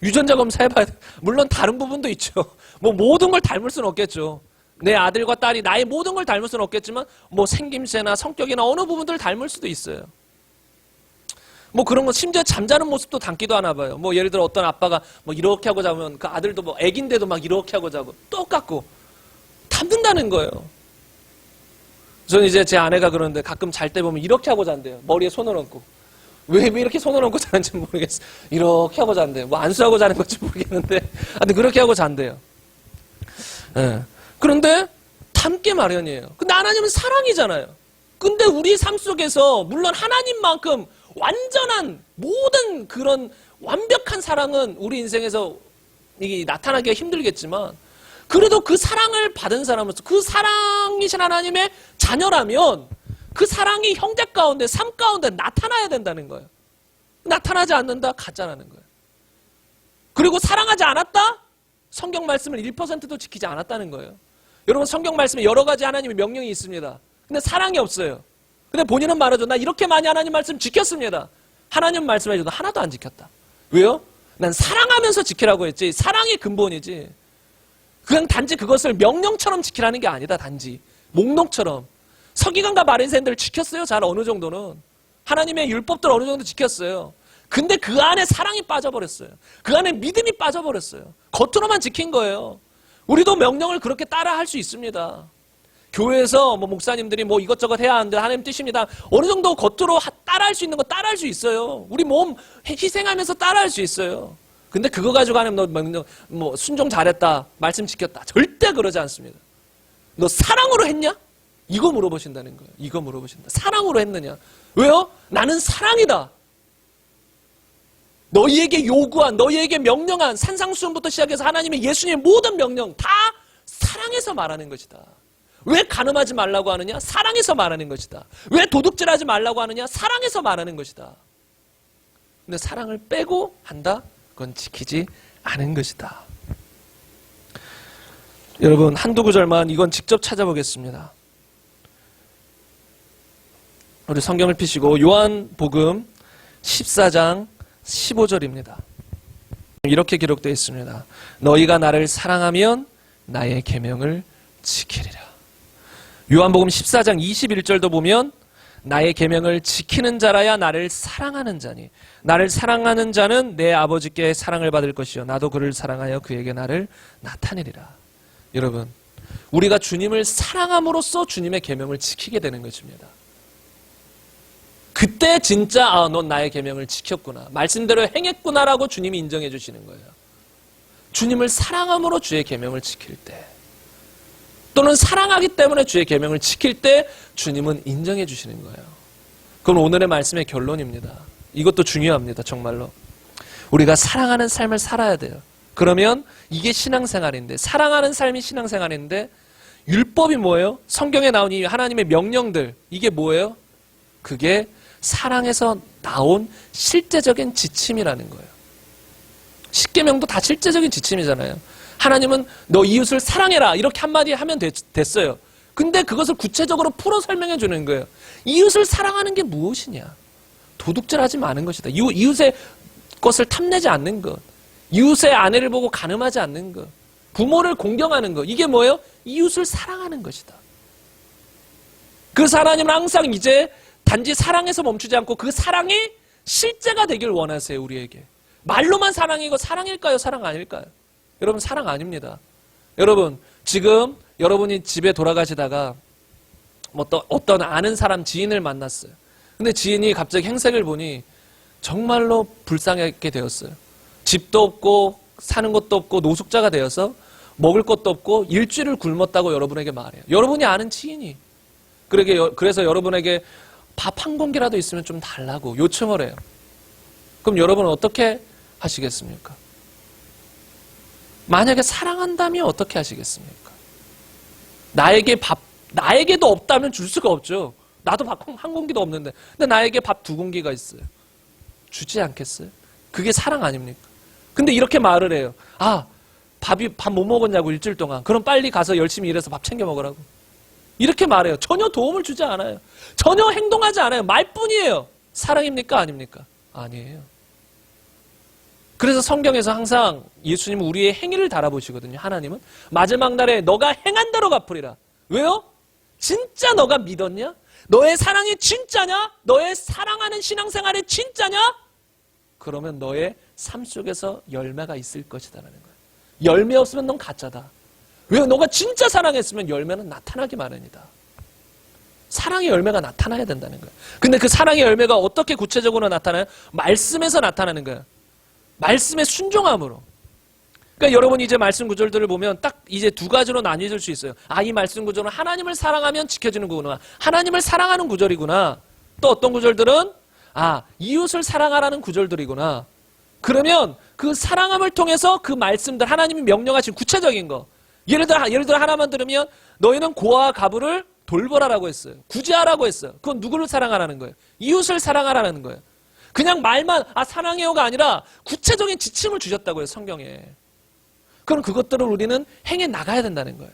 유전자 검사해봐야 돼. 물론 다른 부분도 있죠. 뭐 모든 걸 닮을 수는 없겠죠. 내 아들과 딸이 나의 모든 걸 닮을 수는 없겠지만 뭐 생김새나 성격이나 어느 부분들을 닮을 수도 있어요. 뭐 그런 거 심지어 잠자는 모습도 닮기도 하나 봐요. 뭐 예를 들어 어떤 아빠가 뭐 이렇게 하고 자면 그 아들도 뭐 애긴데도 막 이렇게 하고 자고 똑같고 닮는다는 거예요. 저는 이제 제 아내가 그러는데 가끔 잘 때 보면 이렇게 하고 잔대요. 머리에 손을 얹고. 왜 이렇게 손을 얹고 자는지 모르겠어요. 이렇게 하고 잔대요. 뭐 안수하고 자는 건지 모르겠는데 근데 그렇게 하고 잔대요. 네. 그런데 닮게 마련이에요. 근데 하나님은 사랑이잖아요. 근데 우리 삶 속에서 물론 하나님만큼 완전한 모든 그런 완벽한 사랑은 우리 인생에서 이게 나타나기가 힘들겠지만 그래도 그 사랑을 받은 사람으로서 그 사랑이신 하나님의 자녀라면 그 사랑이 형제 가운데 삶 가운데 나타나야 된다는 거예요. 나타나지 않는다? 가짜라는 거예요. 그리고 사랑하지 않았다? 성경 말씀을 1%도 지키지 않았다는 거예요. 여러분 성경 말씀에 여러 가지 하나님의 명령이 있습니다. 근데 사랑이 없어요. 근데 본인은 말하죠. 나 이렇게 많이 하나님 말씀 지켰습니다. 하나님 말씀해줘도 하나도 안 지켰다. 왜요? 난 사랑하면서 지키라고 했지. 사랑이 근본이지. 그냥 단지 그것을 명령처럼 지키라는 게 아니다. 단지 목록처럼. 서기관과 바리새인들을 지켰어요. 잘 어느 정도는. 하나님의 율법들 어느 정도 지켰어요. 근데 그 안에 사랑이 빠져버렸어요. 그 안에 믿음이 빠져버렸어요. 겉으로만 지킨 거예요. 우리도 명령을 그렇게 따라 할 수 있습니다. 교회에서 목사님들이 이것저것 해야 하는데 하나님 뜻입니다. 어느 정도 겉으로 따라 할 수 있는 거 따라 할 수 있어요. 우리 몸 희생하면서 따라 할 수 있어요. 근데 그거 가지고 하나님 너 명령 순종 잘했다. 말씀 지켰다. 절대 그러지 않습니다. 너 사랑으로 했냐? 이거 물어보신다는 거예요. 이거 물어보신다. 사랑으로 했느냐? 왜요? 나는 사랑이다. 너희에게 요구한, 너희에게 명령한 산상수훈부터 시작해서 하나님의 예수님의 모든 명령 다 사랑해서 말하는 것이다. 왜 간음하지 말라고 하느냐? 사랑해서 말하는 것이다. 왜 도둑질하지 말라고 하느냐? 사랑해서 말하는 것이다. 근데 사랑을 빼고 한다? 그건 지키지 않은 것이다. 여러분, 한두 구절만 이건 직접 찾아보겠습니다. 우리 성경을 펴시고 요한복음 14장 15절입니다. 이렇게 기록되어 있습니다. 너희가 나를 사랑하면 나의 계명을 지키리라. 요한복음 14장 21절도 보면 나의 계명을 지키는 자라야 나를 사랑하는 자니 나를 사랑하는 자는 내 아버지께 사랑을 받을 것이요 나도 그를 사랑하여 그에게 나를 나타내리라. 여러분, 우리가 주님을 사랑함으로써 주님의 계명을 지키게 되는 것입니다. 그때 진짜 넌 나의 계명을 지켰구나, 말씀대로 행했구나라고 주님이 인정해 주시는 거예요. 주님을 사랑함으로 주의 계명을 지킬 때, 또는 사랑하기 때문에 주의 계명을 지킬 때 주님은 인정해 주시는 거예요. 그건 오늘의 말씀의 결론입니다. 이것도 중요합니다. 정말로 우리가 사랑하는 삶을 살아야 돼요. 그러면 이게 신앙생활인데, 사랑하는 삶이 신앙생활인데, 율법이 뭐예요? 성경에 나온 이 하나님의 명령들, 이게 뭐예요? 그게 사랑에서 나온 실제적인 지침이라는 거예요. 십계명도 다 실제적인 지침이잖아요. 하나님은 너 이웃을 사랑해라 이렇게 한마디 하면 됐어요. 근데 그것을 구체적으로 풀어 설명해 주는 거예요. 이웃을 사랑하는 게 무엇이냐? 도둑질하지 마는 것이다. 이웃의 것을 탐내지 않는 것, 이웃의 아내를 보고 간음하지 않는 것, 부모를 공경하는 것, 이게 뭐예요? 이웃을 사랑하는 것이다. 그래서 하나님은 항상 이제 단지 사랑에서 멈추지 않고 그 사랑이 실제가 되길 원하세요. 우리에게 말로만 사랑이고 사랑일까요? 사랑 아닐까요? 여러분, 사랑 아닙니다. 여러분, 지금 여러분이 집에 돌아가시다가 어떤 아는 사람 지인을 만났어요. 근데 지인이 갑자기 행색을 보니 정말로 불쌍하게 되었어요. 집도 없고 사는 것도 없고 노숙자가 되어서 먹을 것도 없고 일주일을 굶었다고 여러분에게 말해요. 여러분이 아는 지인이. 그래서 여러분에게 밥 한 공기라도 있으면 좀 달라고 요청을 해요. 그럼 여러분은 어떻게 하시겠습니까? 만약에 사랑한다면 어떻게 하시겠습니까? 나에게도 없다면 줄 수가 없죠. 나도 밥 한 공기도 없는데. 근데 나에게 밥 2공기가 있어요. 주지 않겠어요? 그게 사랑 아닙니까? 근데 이렇게 말을 해요. 밥 못 먹었냐고 일주일 동안. 그럼 빨리 가서 열심히 일해서 밥 챙겨 먹으라고. 이렇게 말해요. 전혀 도움을 주지 않아요. 전혀 행동하지 않아요. 말뿐이에요. 사랑입니까? 아닙니까? 아니에요. 그래서 성경에서 항상 예수님은 우리의 행위를 달아보시거든요. 하나님은 마지막 날에 너가 행한 대로 갚으리라. 왜요? 진짜 너가 믿었냐? 너의 사랑이 진짜냐? 너의 사랑하는 신앙생활이 진짜냐? 그러면 너의 삶 속에서 열매가 있을 것이다라는 거예요. 열매 없으면 넌 가짜다. 왜요? 너가 진짜 사랑했으면 열매는 나타나기 마련이다. 사랑의 열매가 나타나야 된다는 거예요. 근데 그 사랑의 열매가 어떻게 구체적으로 나타나요? 말씀에서 나타나는 거예요. 말씀의 순종함으로. 그러니까 여러분이 이제 말씀 구절들을 보면 딱 이제 두 가지로 나뉘어질 수 있어요. 이 말씀 구절은 하나님을 사랑하면 지켜지는 거구나. 하나님을 사랑하는 구절이구나. 또 어떤 구절들은 이웃을 사랑하라는 구절들이구나. 그러면 그 사랑함을 통해서 그 말씀들, 하나님이 명령하신 구체적인 거. 예를 들어 하나만 들으면 너희는 고아와 가부를 돌보라라고 했어요. 구제하라고 했어요. 그건 누구를 사랑하라는 거예요? 이웃을 사랑하라는 거예요. 그냥 말만 사랑해요가 아니라 구체적인 지침을 주셨다고요. 성경에. 그럼 그것들을 우리는 행해 나가야 된다는 거예요.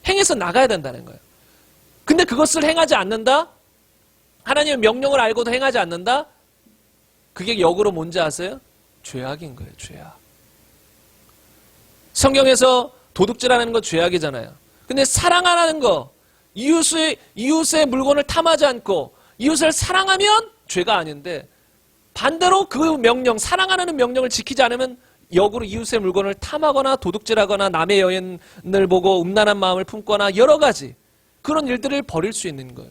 행해서 나가야 된다는 거예요. 근데 그것을 행하지 않는다? 하나님의 명령을 알고도 행하지 않는다? 그게 역으로 뭔지 아세요? 죄악인 거예요. 죄악. 성경에서 도둑질하는 거 죄악이잖아요. 근데 사랑하라는 거, 이웃의 물건을 탐하지 않고 이웃을 사랑하면 죄가 아닌데, 반대로 그 명령, 사랑하는 명령을 지키지 않으면 역으로 이웃의 물건을 탐하거나 도둑질하거나 남의 여인을 보고 음란한 마음을 품거나 여러 가지 그런 일들을 벌일 수 있는 거예요.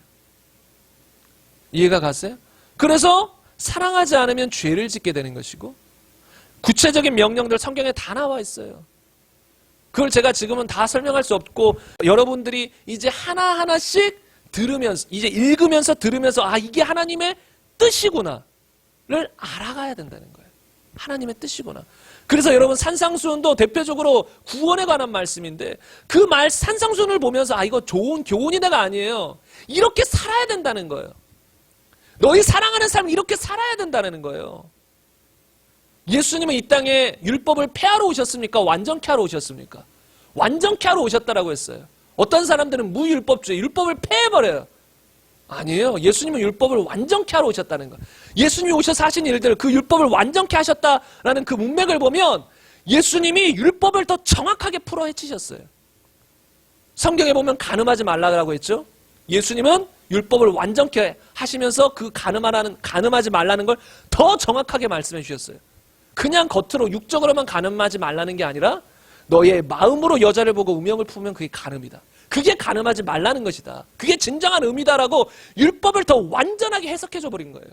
이해가 갔어요? 그래서 사랑하지 않으면 죄를 짓게 되는 것이고, 구체적인 명령들 성경에 다 나와 있어요. 그걸 제가 지금은 다 설명할 수 없고, 여러분들이 이제 하나하나씩 들으면서, 이제 읽으면서 들으면서, 아, 이게 하나님의 뜻이구나를 알아가야 된다는 거예요. 하나님의 뜻이구나. 그래서 여러분, 산상수훈도 대표적으로 구원에 관한 말씀인데, 그 산상수훈을 보면서, 아, 이거 좋은 교훈이다가 아니에요. 이렇게 살아야 된다는 거예요. 너희 사랑하는 사람은 이렇게 살아야 된다는 거예요. 예수님은 이 땅에 율법을 폐하러 오셨습니까? 완전케 하러 오셨습니까? 완전케 하러 오셨다라고 했어요. 어떤 사람들은 무율법주의, 율법을 폐해버려요. 아니에요. 예수님은 율법을 완전케 하러 오셨다는 거예요. 예수님이 오셔서 하신 일들, 그 율법을 완전케 하셨다라는 그 문맥을 보면 예수님이 율법을 더 정확하게 풀어 헤치셨어요. 성경에 보면 간음하지 말라고 했죠. 예수님은 율법을 완전케 하시면서 그 간음하지 말라는 걸 더 정확하게 말씀해 주셨어요. 그냥 겉으로 육적으로만 간음하지 말라는 게 아니라 너의 마음으로 여자를 보고 음욕을 품으면 그게 간음이다. 그게 간음하지 말라는 것이다. 그게 진정한 의미다라고 율법을 더 완전하게 해석해 줘 버린 거예요.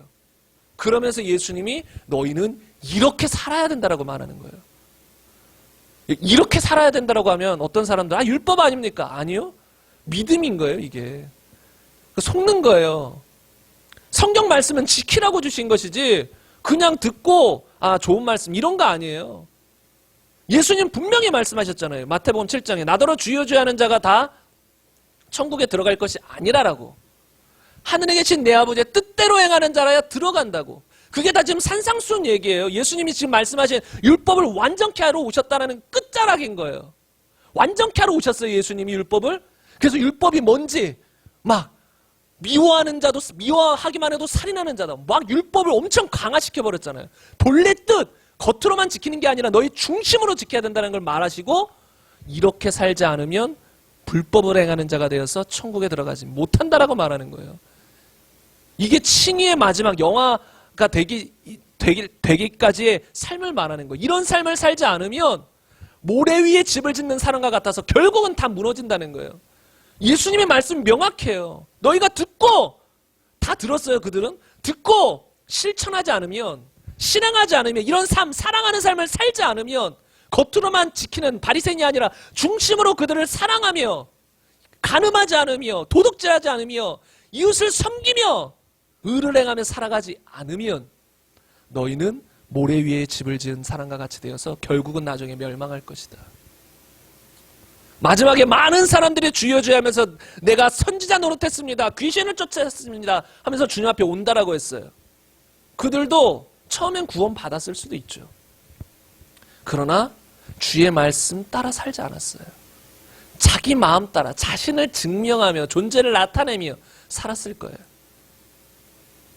그러면서 예수님이 너희는 이렇게 살아야 된다라고 말하는 거예요. 이렇게 살아야 된다라고 하면 어떤 사람들, 아, 율법 아닙니까? 아니요. 믿음인 거예요, 이게. 속는 거예요. 성경 말씀은 지키라고 주신 것이지 그냥 듣고 아, 좋은 말씀 이런 거 아니에요. 예수님 분명히 말씀하셨잖아요. 마태복음 7장에 나더러 주여 주여 하는 자가 다 천국에 들어갈 것이 아니라라고. 하늘에 계신 내 아버지의 뜻대로 행하는 자라야 들어간다고. 그게 다 지금 산상수훈 얘기예요. 예수님이 지금 말씀하신 율법을 완전케 하러 오셨다는 끝자락인 거예요. 완전케 하러 오셨어요, 예수님이 율법을. 그래서 율법이 뭔지 막 미워하는 자도, 미워하기만 해도 살인하는 자다. 막 율법을 엄청 강화시켜 버렸잖아요. 본래 뜻, 겉으로만 지키는 게 아니라 너희 중심으로 지켜야 된다는 걸 말하시고, 이렇게 살지 않으면 불법을 행하는 자가 되어서 천국에 들어가지 못한다라고 말하는 거예요. 이게 칭의의 마지막 영화가 되기까지의 삶을 말하는 거예요. 이런 삶을 살지 않으면 모래 위에 집을 짓는 사람과 같아서 결국은 다 무너진다는 거예요. 예수님의 말씀이 명확해요. 너희가 듣고, 다 들었어요, 그들은. 듣고 실천하지 않으면, 실행하지 않으면, 이런 삶, 사랑하는 삶을 살지 않으면, 겉으로만 지키는 바리새인이 아니라 중심으로 그들을 사랑하며, 간음하지 않으며, 도둑질하지 않으며, 이웃을 섬기며, 의를 행하며 살아가지 않으면 너희는 모래 위에 집을 지은 사람과 같이 되어서 결국은 나중에 멸망할 것이다. 마지막에 많은 사람들이 주여 주여 하면서 내가 선지자 노릇했습니다. 귀신을 쫓아냈습니다. 하면서 주님 앞에 온다라고 했어요. 그들도 처음엔 구원 받았을 수도 있죠. 그러나 주의 말씀 따라 살지 않았어요. 자기 마음 따라 자신을 증명하며 존재를 나타내며 살았을 거예요.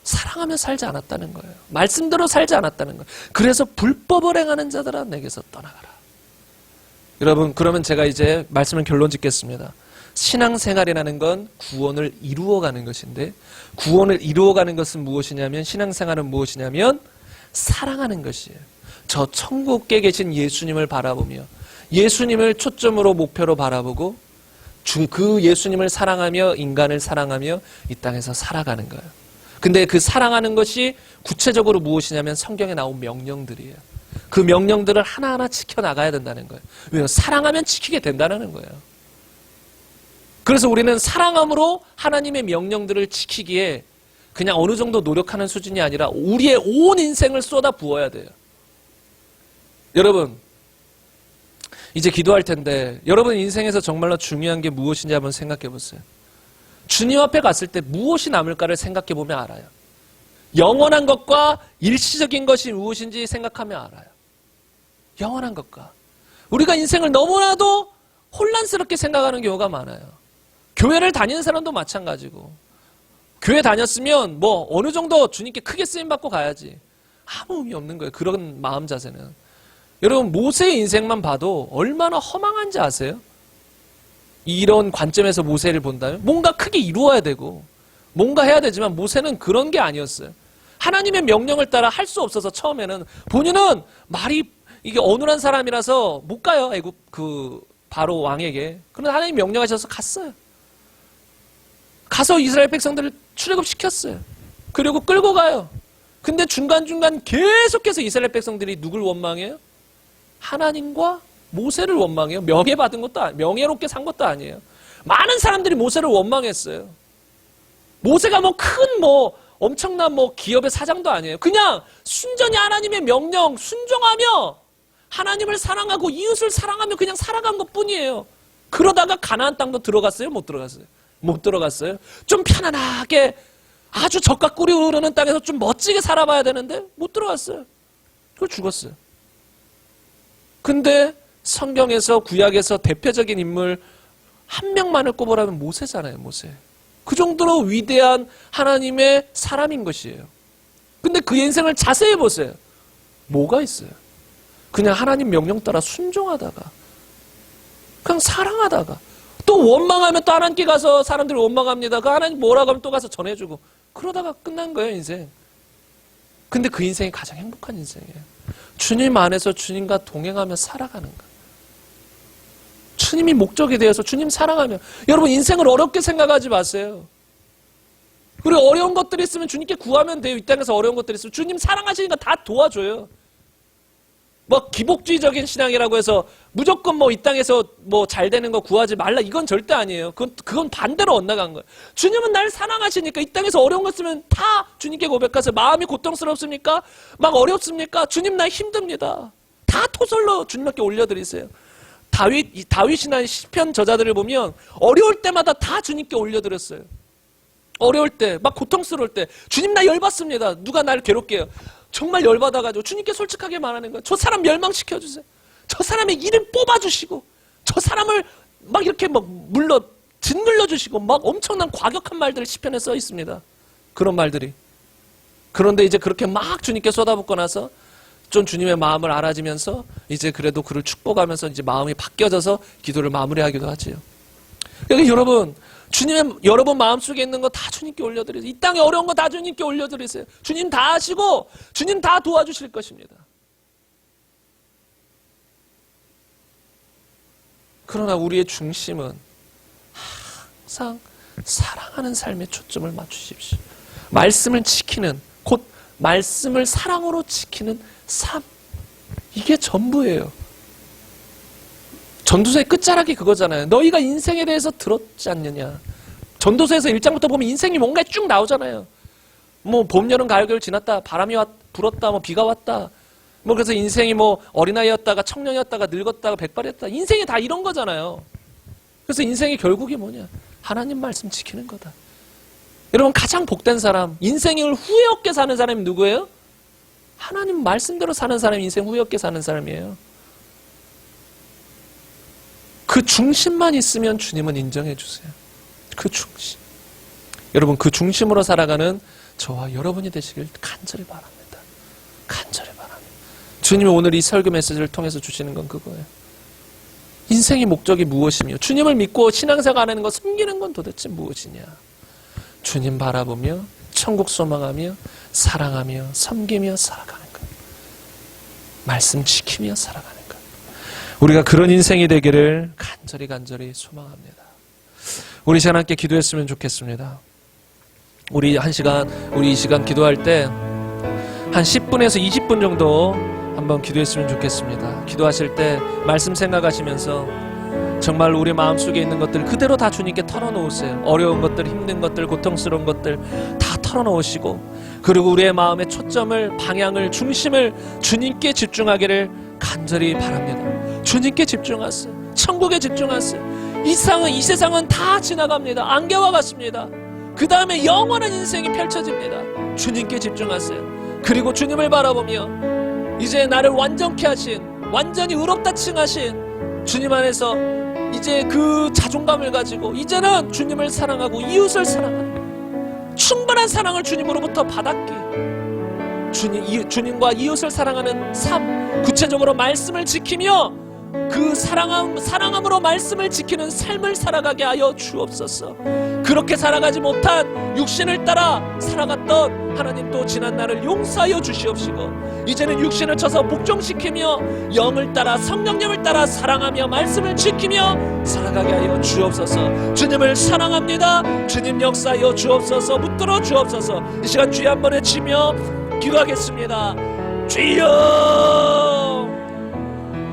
사랑하며 살지 않았다는 거예요. 말씀대로 살지 않았다는 거예요. 그래서 불법을 행하는 자들아 내게서 떠나가라. 여러분, 그러면 제가 이제 말씀을 결론 짓겠습니다. 신앙생활이라는 건 구원을 이루어가는 것인데, 구원을 이루어가는 것은 무엇이냐면, 신앙생활은 무엇이냐면 사랑하는 것이에요. 저 천국에 계신 예수님을 바라보며 예수님을 초점으로 목표로 바라보고 그 예수님을 사랑하며 인간을 사랑하며 이 땅에서 살아가는 거예요. 근데 그 사랑하는 것이 구체적으로 무엇이냐면 성경에 나온 명령들이에요. 그 명령들을 하나하나 지켜나가야 된다는 거예요. 왜요? 사랑하면 지키게 된다는 거예요. 그래서 우리는 사랑함으로 하나님의 명령들을 지키기에 그냥 어느 정도 노력하는 수준이 아니라 우리의 온 인생을 쏟아 부어야 돼요. 여러분, 이제 기도할 텐데 여러분 인생에서 정말로 중요한 게 무엇인지 한번 생각해 보세요. 주님 앞에 갔을 때 무엇이 남을까를 생각해 보면 알아요. 영원한 것과 일시적인 것이 무엇인지 생각하면 알아요. 영원한 것과. 우리가 인생을 너무나도 혼란스럽게 생각하는 경우가 많아요. 교회를 다니는 사람도 마찬가지고, 교회 다녔으면 뭐 어느 정도 주님께 크게 쓰임받고 가야지. 아무 의미 없는 거예요. 그런 마음 자세는. 여러분, 모세의 인생만 봐도 얼마나 허망한지 아세요? 이런 관점에서 모세를 본다면 뭔가 크게 이루어야 되고 뭔가 해야 되지만 모세는 그런 게 아니었어요. 하나님의 명령을 따라 할 수 없어서 처음에는 본인은 말이 이게 어눌한 사람이라서 못 가요. 애굽 그 바로 왕에게. 그런데 하나님 명령하셔서 갔어요. 가서 이스라엘 백성들을 출애굽시켰어요. 그리고 끌고 가요. 근데 중간중간 계속해서 이스라엘 백성들이 누굴 원망해요? 하나님과 모세를 원망해요. 명예받은 것도 명예롭게 산 것도 아니에요. 많은 사람들이 모세를 원망했어요. 모세가 엄청난 기업의 사장도 아니에요. 그냥 순전히 하나님의 명령 순종하며 하나님을 사랑하고 이웃을 사랑하며 그냥 살아간 것 뿐이에요. 그러다가 가나안 땅도 들어갔어요? 못 들어갔어요? 못 들어갔어요. 좀 편안하게 아주 젖과 꿀이 흐르는 땅에서 좀 멋지게 살아봐야 되는데 못 들어갔어요. 그걸 죽었어요. 근데 성경에서 구약에서 대표적인 인물 한 명만을 꼽으라면 모세잖아요. 모세. 그 정도로 위대한 하나님의 사람인 것이에요. 근데 그 인생을 자세히 보세요. 뭐가 있어요? 그냥 하나님 명령 따라 순종하다가 그냥 사랑하다가 또 원망하면 또 하나님께 가서 사람들이 원망합니다. 그 하나님 뭐라고 하면 또 가서 전해주고 그러다가 끝난 거예요. 인생. 근데 그 인생이 가장 행복한 인생이에요. 주님 안에서 주님과 동행하며 살아가는 거. 주님이 목적이 되어서 주님 사랑하며. 여러분 인생을 어렵게 생각하지 마세요. 그리고 어려운 것들이 있으면 주님께 구하면 돼요. 이 땅에서 어려운 것들이 있으면 주님 사랑하시니까 다 도와줘요. 기복주의적인 신앙이라고 해서 무조건 이 땅에서 잘 되는 거 구하지 말라 이건 절대 아니에요. 그건 반대로 엇나간 거예요. 주님은 날 사랑하시니까 이 땅에서 어려운 것 있으면 다 주님께 고백하세요. 마음이 고통스럽습니까? 막 어렵습니까? 주님 나 힘듭니다. 다 토설로 주님께 올려드리세요. 다윗이나 시편 저자들을 보면 어려울 때마다 다 주님께 올려드렸어요. 어려울 때, 막 고통스러울 때 주님 나 열받습니다. 누가 날 괴롭게 해요. 정말 열받아가지고 주님께 솔직하게 말하는 거예요. 저 사람 멸망시켜주세요. 저 사람의 이름 뽑아주시고 저 사람을 막 이렇게 짓눌러주시고 막 엄청난 과격한 말들을 시편에 써 있습니다. 그런 말들이. 그런데 이제 그렇게 막 주님께 쏟아붓고 나서 좀 주님의 마음을 알아지면서 이제 그래도 그를 축복하면서 이제 마음이 바뀌어져서 기도를 마무리하기도 하지요. 그러니까 여러분 마음속에 있는 거 다 주님께 올려드리세요. 이 땅에 어려운 거 다 주님께 올려드리세요. 주님 다 하시고 주님 다 도와주실 것입니다. 그러나 우리의 중심은 항상 사랑하는 삶에 초점을 맞추십시오. 말씀을 지키는, 곧 말씀을 사랑으로 지키는 삶. 이게 전부예요. 전도서의 끝자락이 그거잖아요. 너희가 인생에 대해서 들었지 않느냐. 전도서에서 1장부터 보면 인생이 뭔가 쭉 나오잖아요. 봄, 여름, 가을, 겨울 지났다. 바람이 불었다. 비가 왔다. 그래서 인생이 어린아이였다가 청년이었다가 늙었다가 백발이었다. 인생이 다 이런 거잖아요. 그래서 인생의 결국이 뭐냐. 하나님 말씀 지키는 거다. 여러분 가장 복된 사람, 인생을 후회 없게 사는 사람이 누구예요? 하나님 말씀대로 사는 사람이 인생 후회 없게 사는 사람이에요. 그 중심만 있으면 주님은 인정해 주세요. 그 중심. 여러분 그 중심으로 살아가는 저와 여러분이 되시길 간절히 바랍니다. 간절히 바랍니다. 주님이 오늘 이 설교 메시지를 통해서 주시는 건 그거예요. 인생의 목적이 무엇이며 주님을 믿고 신앙생활 하는 것 숨기는 건 도대체 무엇이냐. 주님 바라보며 천국 소망하며 사랑하며 섬기며 살아가는 것. 말씀 지키며 살아가는 것. 우리가 그런 인생이 되기를 간절히 소망합니다. 우리 시간 함께 기도했으면 좋겠습니다. 우리 이 시간 기도할 때 한 10분에서 20분 정도 한번 기도했으면 좋겠습니다. 기도하실 때 말씀 생각하시면서 정말 우리 마음속에 있는 것들 그대로 다 주님께 털어놓으세요. 어려운 것들, 힘든 것들, 고통스러운 것들 다 털어놓으시고 그리고 우리의 마음의 초점을, 방향을, 중심을 주님께 집중하기를 간절히 바랍니다. 주님께 집중하세요. 천국에 집중하세요. 이 세상은 다 지나갑니다. 안개와 같습니다. 그 다음에 영원한 인생이 펼쳐집니다. 주님께 집중하세요. 그리고 주님을 바라보며 이제 나를 완전케 하신, 완전히 의롭다 칭하신 주님 안에서 이제 그 자존감을 가지고 이제는 주님을 사랑하고 이웃을 사랑하는 충분한 사랑을 주님으로부터 받았기, 주님과 이웃을 사랑하는 삶, 구체적으로 말씀을 지키며 그 사랑함으로 말씀을 지키는 삶을 살아가게 하여 주옵소서. 그렇게 살아가지 못한 육신을 따라 살아갔던 하나님 또 지난 날을 용서하여 주시옵시고, 이제는 육신을 쳐서 복종시키며 영을 따라 성령님을 따라 사랑하며 말씀을 지키며 살아가게 하여 주옵소서. 주님을 사랑합니다. 주님 역사하여 주옵소서. 붙들어 주옵소서. 이 시간 주여 한번 외치며 기도하겠습니다. 주여,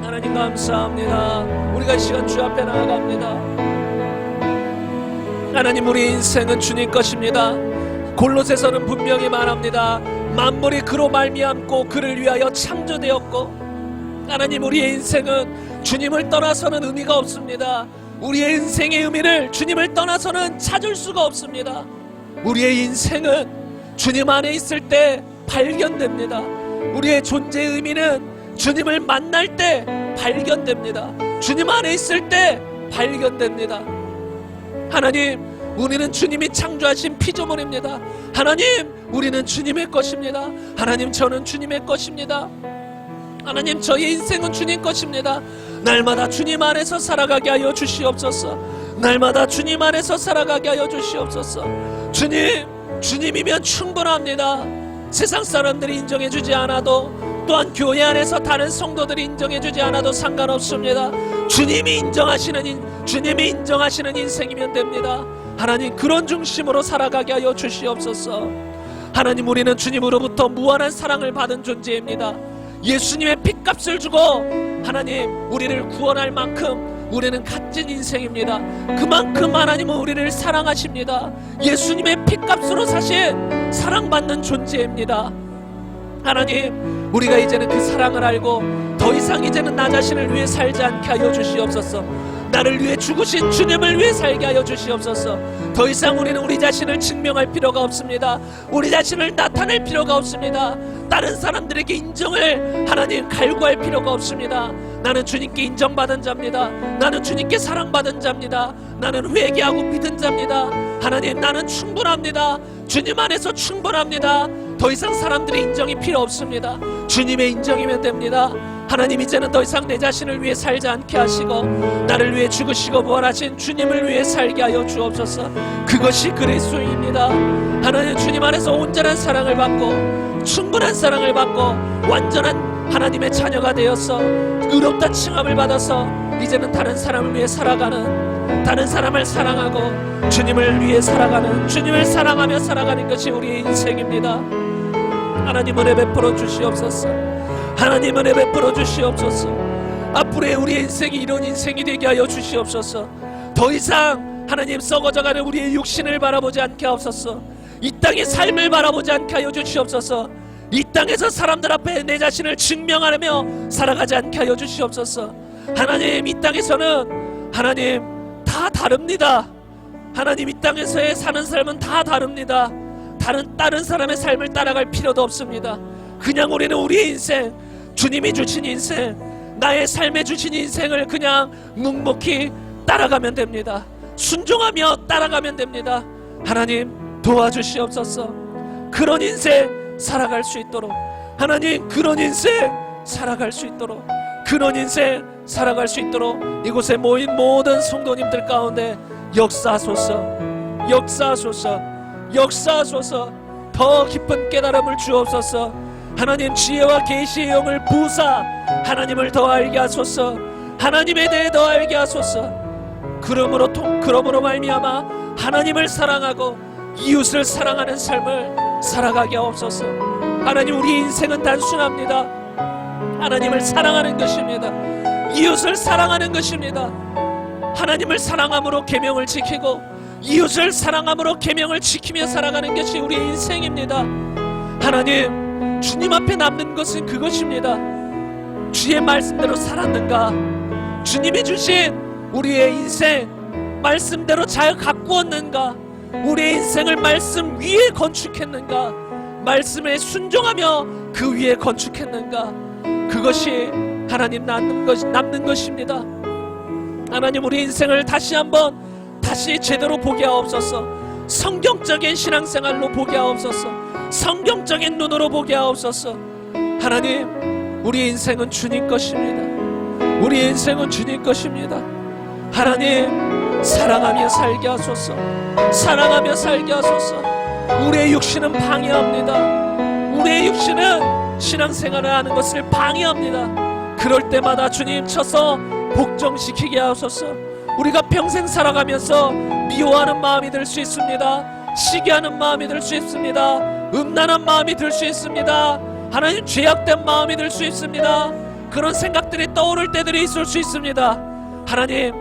하나님 감사합니다. 우리가 이 시간 주 앞에 나아갑니다. 하나님, 우리 인생은 주님 것입니다. 골로새서는 분명히 말합니다. 만물이 그로 말미암고 그를 위하여 창조되었고, 하나님, 우리의 인생은 주님을 떠나서는 의미가 없습니다. 우리의 인생의 의미를 주님을 떠나서는 찾을 수가 없습니다. 우리의 인생은 주님 안에 있을 때 발견됩니다. 우리의 존재의 의미는 주님을 만날 때 발견됩니다. 주님 안에 있을 때 발견됩니다. 하나님, 우리는 주님이 창조하신 피조물입니다. 하나님, 우리는 주님의 것입니다. 하나님, 저는 주님의 것입니다. 하나님, 저의 인생은 주님 것입니다. 날마다 주님 안에서 살아가게 하여 주시옵소서. 날마다 주님 안에서 살아가게 하여 주시옵소서. 주님이면 충분합니다. 세상 사람들이 인정해주지 않아도, 또한 교회 안에서 다른 성도들이 인정해주지 않아도 상관없습니다. 주님이 인정하시는 인생이면 됩니다. 하나님, 그런 중심으로 살아가게 하여 주시옵소서. 하나님, 우리는 주님으로부터 무한한 사랑을 받은 존재입니다. 예수님의 핏값을 주고 하나님 우리를 구원할 만큼 우리는 값진 인생입니다. 그만큼 하나님은 우리를 사랑하십니다. 예수님의 핏값으로 사실 사랑받는 존재입니다. 하나님, 우리가 이제는 그 사랑을 알고 더 이상 이제는 나 자신을 위해 살지 않게 하여 주시옵소서. 나를 위해 죽으신 주님을 위해 살게 하여 주시옵소서. 더 이상 우리는 우리 자신을 증명할 필요가 없습니다. 우리 자신을 나타낼 필요가 없습니다. 다른 사람들에게 인정을 하나님 갈구할 필요가 없습니다. 나는 주님께 인정받은 자입니다. 나는 주님께 사랑받은 자입니다. 나는 회개하고 믿은 자입니다. 하나님, 나는 충분합니다. 주님 안에서 충분합니다. 더 이상 사람들의 인정이 필요 없습니다. 주님의 인정이면 됩니다. 하나님, 이제는 더 이상 내 자신을 위해 살지 않게 하시고 나를 위해 죽으시고 부활하신 주님을 위해 살게 하여 주옵소서. 그것이 그리스도입니다. 하나님, 주님 안에서 온전한 사랑을 받고 충분한 사랑을 받고 완전한 하나님의 자녀가 되어서 의롭다 칭함을 받아서 이제는 다른 사람을 위해 살아가는, 다른 사람을 사랑하고 주님을 위해 살아가는, 주님을 사랑하며 살아가는 것이 우리의 인생입니다. 하나님, 은혜 베풀어 주시옵소서. 하나님, 은혜 베풀어 주시옵소서. 앞으로의 우리의 인생이 이런 인생이 되게 하여 주시옵소서. 더 이상 하나님 썩어져가는 우리의 육신을 바라보지 않게 하옵소서. 이 땅의 삶을 바라보지 않게 하여 주시옵소서. 이 땅에서 사람들 앞에 내 자신을 증명하며 살아가지 않게 하여 주시옵소서. 하나님, 이 땅에서는 하나님 다 다릅니다. 하나님, 이 땅에서의 사는 삶은 다 다릅니다. 다른 사람의 삶을 따라갈 필요도 없습니다. 그냥 우리는 우리의 인생, 주님이 주신 인생, 나의 삶에 주신 인생을 그냥 묵묵히 따라가면 됩니다. 순종하며 따라가면 됩니다. 하나님, 도와주시옵소서. 그런 인생 살아갈 수 있도록, 하나님, 그런 인생 살아갈 수 있도록, 그런 인생 살아갈 수 있도록 이곳에 모인 모든 성도님들 가운데 역사하소서. 역사하소서. 역사하소서. 더 깊은 깨달음을 주옵소서. 하나님, 지혜와 계시의 영을 부사 하나님을 더 알게 하소서. 하나님에 대해 더 알게 하소서. 그러므로 말미암아 하나님을 사랑하고 이웃을 사랑하는 삶을 살아가게 하옵소서. 하나님, 우리 인생은 단순합니다. 하나님을 사랑하는 것입니다. 이웃을 사랑하는 것입니다. 하나님을 사랑함으로 계명을 지키고 이웃을 사랑함으로 계명을 지키며 살아가는 것이 우리의 인생입니다. 하나님, 주님 앞에 남는 것은 그것입니다. 주의 말씀대로 살았는가? 주님이 주신 우리의 인생 말씀대로 잘 가꾸었는가? 우리의 인생을 말씀 위에 건축했는가? 말씀에 순종하며 그 위에 건축했는가? 그것이 하나님 남는 것입니다. 하나님, 우리 인생을 다시 제대로 보게 하옵소서. 성경적인 신앙생활로 보게 하옵소서. 성경적인 눈으로 보게 하옵소서. 하나님, 우리 인생은 주님 것입니다. 우리의 인생은 주님 것입니다. 하나님, 사랑하며 살게 하소서. 사랑하며 살게 하소서. 우리의 육신은 방해합니다. 우리의 육신은 신앙생활을 하는 것을 방해합니다. 그럴 때마다 주님 쳐서 복종시키게 하소서. 우리가 평생 살아가면서 미워하는 마음이 들 수 있습니다. 시기하는 마음이 들 수 있습니다. 음란한 마음이 들 수 있습니다. 하나님, 죄악된 마음이 들 수 있습니다. 그런 생각들이 떠오를 때들이 있을 수 있습니다. 하나님,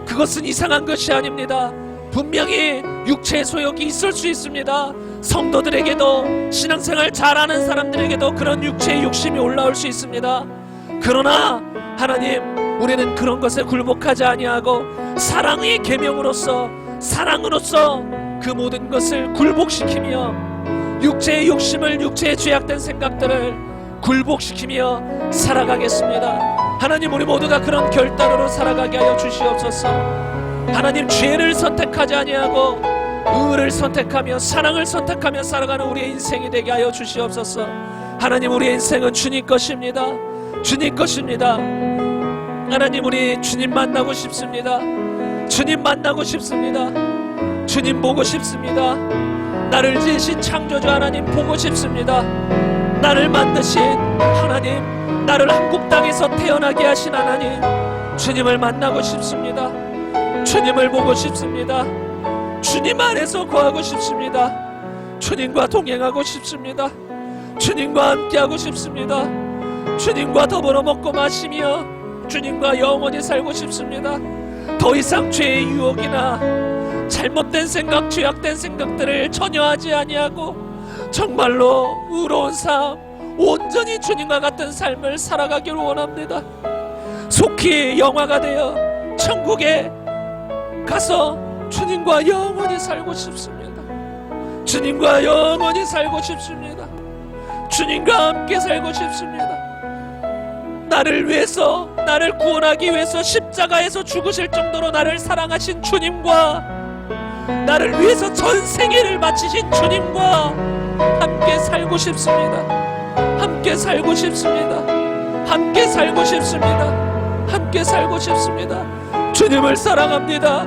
그것은 이상한 것이 아닙니다. 분명히 육체의 소욕이 있을 수 있습니다. 성도들에게도, 신앙생활 잘하는 사람들에게도 그런 육체의 욕심이 올라올 수 있습니다. 그러나 하나님, 우리는 그런 것에 굴복하지 아니하고 사랑의 계명으로서, 사랑으로서 그 모든 것을 굴복시키며, 육체의 욕심을, 육체의 죄악된 생각들을 굴복시키며 살아가겠습니다. 하나님, 우리 모두가 그런 결단으로 살아가게 하여 주시옵소서. 하나님, 죄를 선택하지 아니하고 의를 선택하며 사랑을 선택하며 살아가는 우리의 인생이 되게 하여 주시옵소서. 하나님, 우리의 인생은 주님 것입니다. 주님 것입니다. 하나님, 우리 주님 만나고 싶습니다. 주님 만나고 싶습니다. 주님 보고 싶습니다. 나를 지으신 창조주 하나님 보고 싶습니다. 나를 만드신 하나님, 나를 한국 땅에서 태어나게 하신 하나님, 주님을 만나고 싶습니다. 주님을 보고 싶습니다. 주님 안에서 거하고 싶습니다. 주님과 동행하고 싶습니다. 주님과 함께하고 싶습니다. 주님과 더불어 먹고 마시며 주님과 영원히 살고 싶습니다. 더 이상 죄의 유혹이나 잘못된 생각, 죄악된 생각들을 전혀 하지 아니하고 정말로 의로운 삶, 온전히 주님과 같은 삶을 살아가기를 원합니다. 속히 영화가 되어 천국에 가서 주님과 영원히 살고 싶습니다. 주님과 영원히 살고 싶습니다. 주님과 함께 살고 싶습니다. 나를 위해서, 나를 구원하기 위해서 십자가에서 죽으실 정도로 나를 사랑하신 주님과, 나를 위해서 전 생애를 바치신 주님과 함께 살고 싶습니다. 함께 살고 싶습니다. 함께 살고 싶습니다. 함께 살고 싶습니다. 주님을 사랑합니다.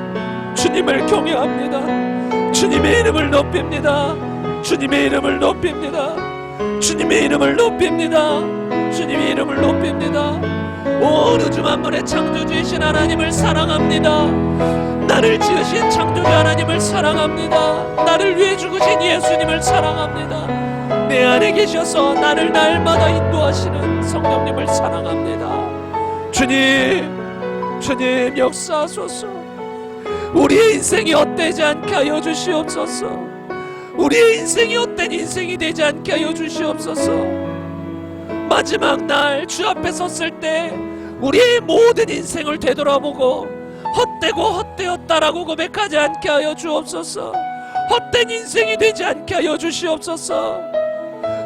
주님을 경외합니다. 주님의 이름을 높입니다. 주님의 이름을 높입니다. 주님의 이름을 높입니다. 주님의 이름을 높입니다. 온 우주 만물의 창조주이신 하나님을 사랑합니다. 나를 지으신 창조주 하나님을 사랑합니다. 나를 위해 죽으신 예수님을 사랑합니다. 내 안에 계셔서 나를 날마다 인도하시는 성령님을 사랑합니다. 주님, 주님 역사하소서. 우리의 인생이 헛되지 않게 하여 주시옵소서. 우리의 인생이 헛된 인생이 되지 않게 하여 주시옵소서. 마지막 날 주 앞에 섰을 때 우리의 모든 인생을 되돌아보고 헛되고 헛되었다라고 고백하지 않게 하여 주옵소서. 헛된 인생이 되지 않게 하여 주시옵소서.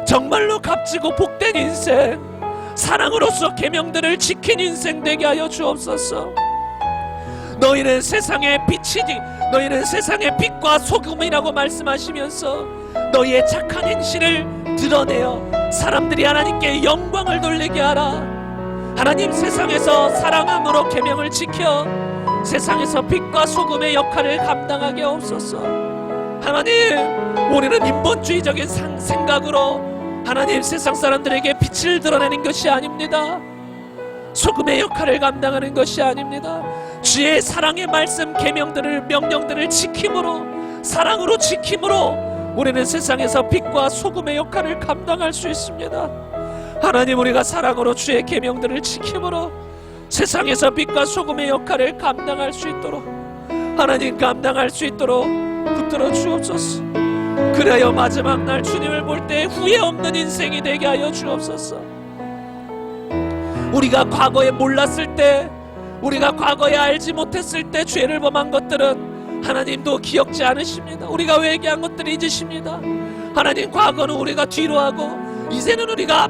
정말로 값지고 복된 인생, 사랑으로서 계명들을 지킨 인생 되게 하여 주옵소서. 너희는 세상의 빛이니, 너희는 세상의 빛과 소금이라고 말씀하시면서 너희의 착한 행실을 드러내어 사람들이 하나님께 영광을 돌리게 하라. 하나님, 세상에서 사랑함으로 계명을 지켜 세상에서 빛과 소금의 역할을 감당하게 하옵소서. 하나님, 우리는 인본주의적인 생각으로 하나님 세상 사람들에게 빛을 드러내는 것이 아닙니다. 소금의 역할을 감당하는 것이 아닙니다. 주의 사랑의 말씀, 계명들을, 명령들을 지킴으로, 사랑으로 지킴으로 우리는 세상에서 빛과 소금의 역할을 감당할 수 있습니다. 하나님, 우리가 사랑으로 주의 계명들을 지킴으로 세상에서 빛과 소금의 역할을 감당할 수 있도록, 하나님 감당할 수 있도록 붙들어 주옵소서. 그래야 마지막 날 주님을 볼 때 후회 없는 인생이 되게 하여 주옵소서. 우리가 과거에 몰랐을 때, 우리가 과거에 알지 못했을 때 죄를 범한 것들은 하나님도 기억지 않으십니다. 우리가 회개한 것들을 잊으십니다. 하나님, 과거는 우리가 뒤로 하고 이제는 우리가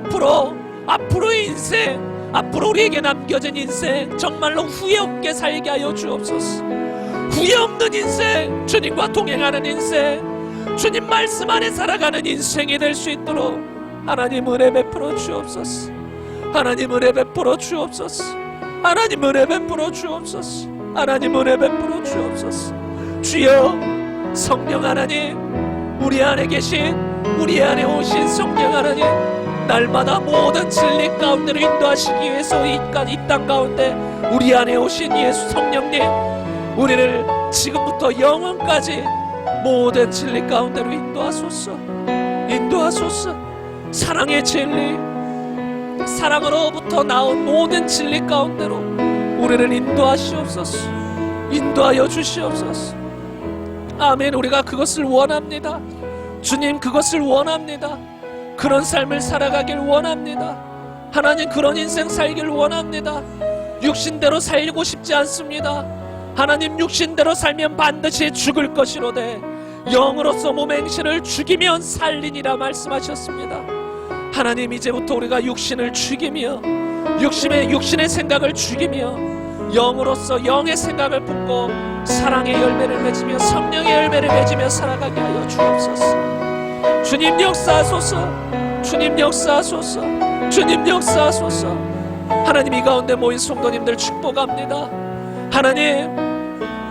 앞으로의 인생, 앞으로 우리에게 남겨진 인생 정말로 후회 없게 살게 하여 주옵소서. 후회 없는 인생, 주님과 동행하는 인생, 주님 말씀 안에 살아가는 인생이 될 수 있도록 하나님 은혜 베풀어 주옵소서. 하나님 은혜 베풀어 주옵소서. 하나님 은혜 베풀어 주옵소서. 하나님 은혜 베풀어 주옵소서. 주여, 성령 하나님, 우리 안에 계신, 우리 안에 오신 성령 하나님, 날마다 모든 진리 가운데로 인도하시기 위해서 이 땅 가운데 우리 안에 오신 예수 성령님, 우리를 지금부터 영원까지 모든 진리 가운데로 인도하소서. 인도하소서. 사랑의 진리, 사랑으로부터 나온 모든 진리 가운데로 우리를 인도하시옵소서. 인도하여 주시옵소서. 아멘. 우리가 그것을 원합니다. 주님, 그것을 원합니다. 그런 삶을 살아가길 원합니다. 하나님, 그런 인생 살길 원합니다. 육신대로 살고 싶지 않습니다. 하나님, 육신대로 살면 반드시 죽을 것이로되 영으로서 몸의 행실을 죽이면 살리니라 말씀하셨습니다. 하나님, 이제부터 우리가 육신을 죽이며 육신의 생각을 죽이며 영으로서 영의 생각을 품고 사랑의 열매를 맺으며 성령의 열매를 맺으며 살아가게 하여 주옵소서. 주님 역사하소서. 주님 역사하소서. 주님 역사하소서. 하나님, 이 가운데 모인 성도님들 축복합니다. 하나님,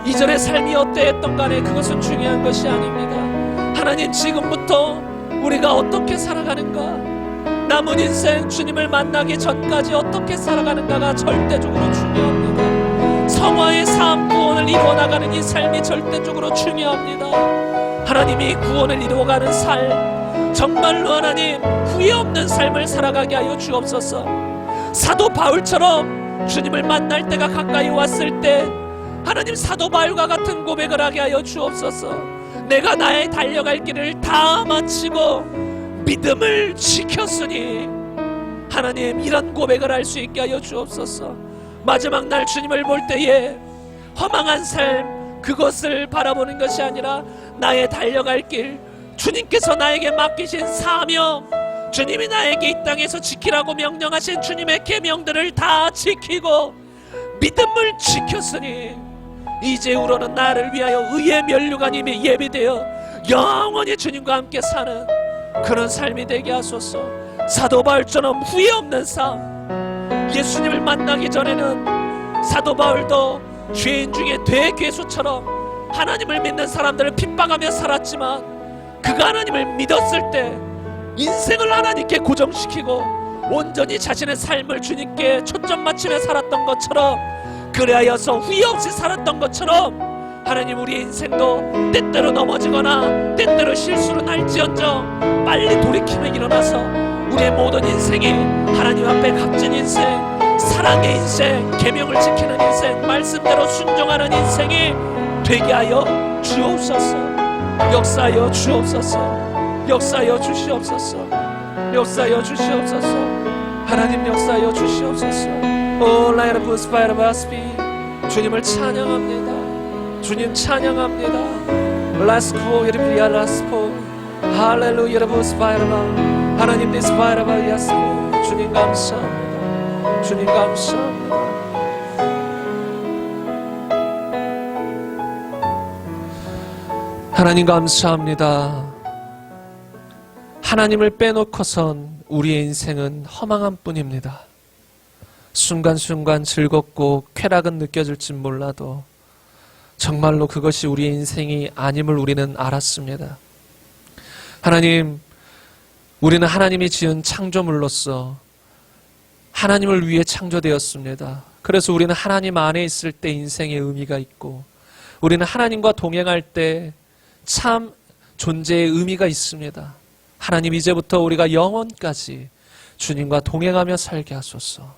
이전의 삶이 어떠했던 간에 그것은 중요한 것이 아닙니다. 하나님, 지금부터 우리가 어떻게 살아가는가, 남은 인생 주님을 만나기 전까지 어떻게 살아가는가가 절대적으로 중요합니다. 성화의 삶, 구원을 이루어나가는 이 삶이 절대적으로 중요합니다. 하나님이 구원을 이루어가는 삶, 정말로 하나님 후회 없는 삶을 살아가게 하여 주옵소서. 사도 바울처럼 주님을 만날 때가 가까이 왔을 때 하나님, 사도 바울과 같은 고백을 하게 하여 주옵소서. 내가 나의 달려갈 길을 다 마치고 믿음을 지켰으니, 하나님, 이런 고백을 할 수 있게 하여 주옵소서. 마지막 날 주님을 볼 때에 허망한 삶, 그것을 바라보는 것이 아니라 나의 달려갈 길, 주님께서 나에게 맡기신 사명, 주님이 나에게 이 땅에서 지키라고 명령하신 주님의 계명들을 다 지키고 믿음을 지켰으니 이제후로는 나를 위하여 의의 면류관이 예비되어 영원히 주님과 함께 사는 그런 삶이 되게 하소서. 사도 바울처럼 후회 없는 삶, 예수님을 만나기 전에는 사도 바울도 죄인 중에 대괴수처럼 하나님을 믿는 사람들을 핍박하며 살았지만, 그가 하나님을 믿었을 때 인생을 하나님께 고정시키고 온전히 자신의 삶을 주님께 초점 맞추며 살았던 것처럼, 그래하여서 후회 없이 살았던 것처럼, 하나님, 우리의 인생도 때때로 넘어지거나 때때로 실수는 할지언정 빨리 돌이킴에 일어나서 우리의 모든 인생이 하나님 앞에 값진 인생, 사랑의 인생, 계명을 지키는 인생, 말씀대로 순종하는 인생이 되게 하여 주옵소서. 역사하여 주옵소서. 역사하여 주시옵소서. 역사하여 주시옵소서. 하나님, 역사하여 주시옵소서. 오 라이라 부스파이라 바스피, 주님을 찬양합니다. 주님 찬양합니다. 라스코 예리비아 라스포 할렐루야 부스파이라바, 하나님 디스파이라바 야스코, 주님 감사합니다. 주님 감사합니다. 하나님 감사합니다. 하나님을 빼놓고선 우리의 인생은 허망한 뿐입니다. 순간순간 즐겁고 쾌락은 느껴질지 몰라도 정말로 그것이 우리의 인생이 아님을 우리는 알았습니다. 하나님, 우리는 하나님이 지은 창조물로서 하나님을 위해 창조되었습니다. 그래서 우리는 하나님 안에 있을 때 인생의 의미가 있고, 우리는 하나님과 동행할 때 참 존재의 의미가 있습니다. 하나님, 이제부터 우리가 영원까지 주님과 동행하며 살게 하소서.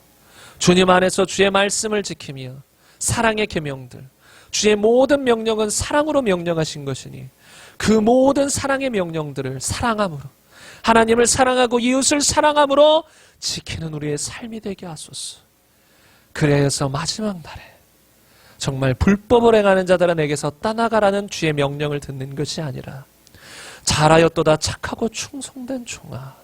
주님 안에서 주의 말씀을 지키며 사랑의 계명들, 주의 모든 명령은 사랑으로 명령하신 것이니 그 모든 사랑의 명령들을 사랑함으로, 하나님을 사랑하고 이웃을 사랑함으로 지키는 우리의 삶이 되게 하소서. 그래서 마지막 날에 정말 불법을 행하는 자들에게서 떠나가라는 주의 명령을 듣는 것이 아니라, 잘하였도다 착하고 충성된 종아,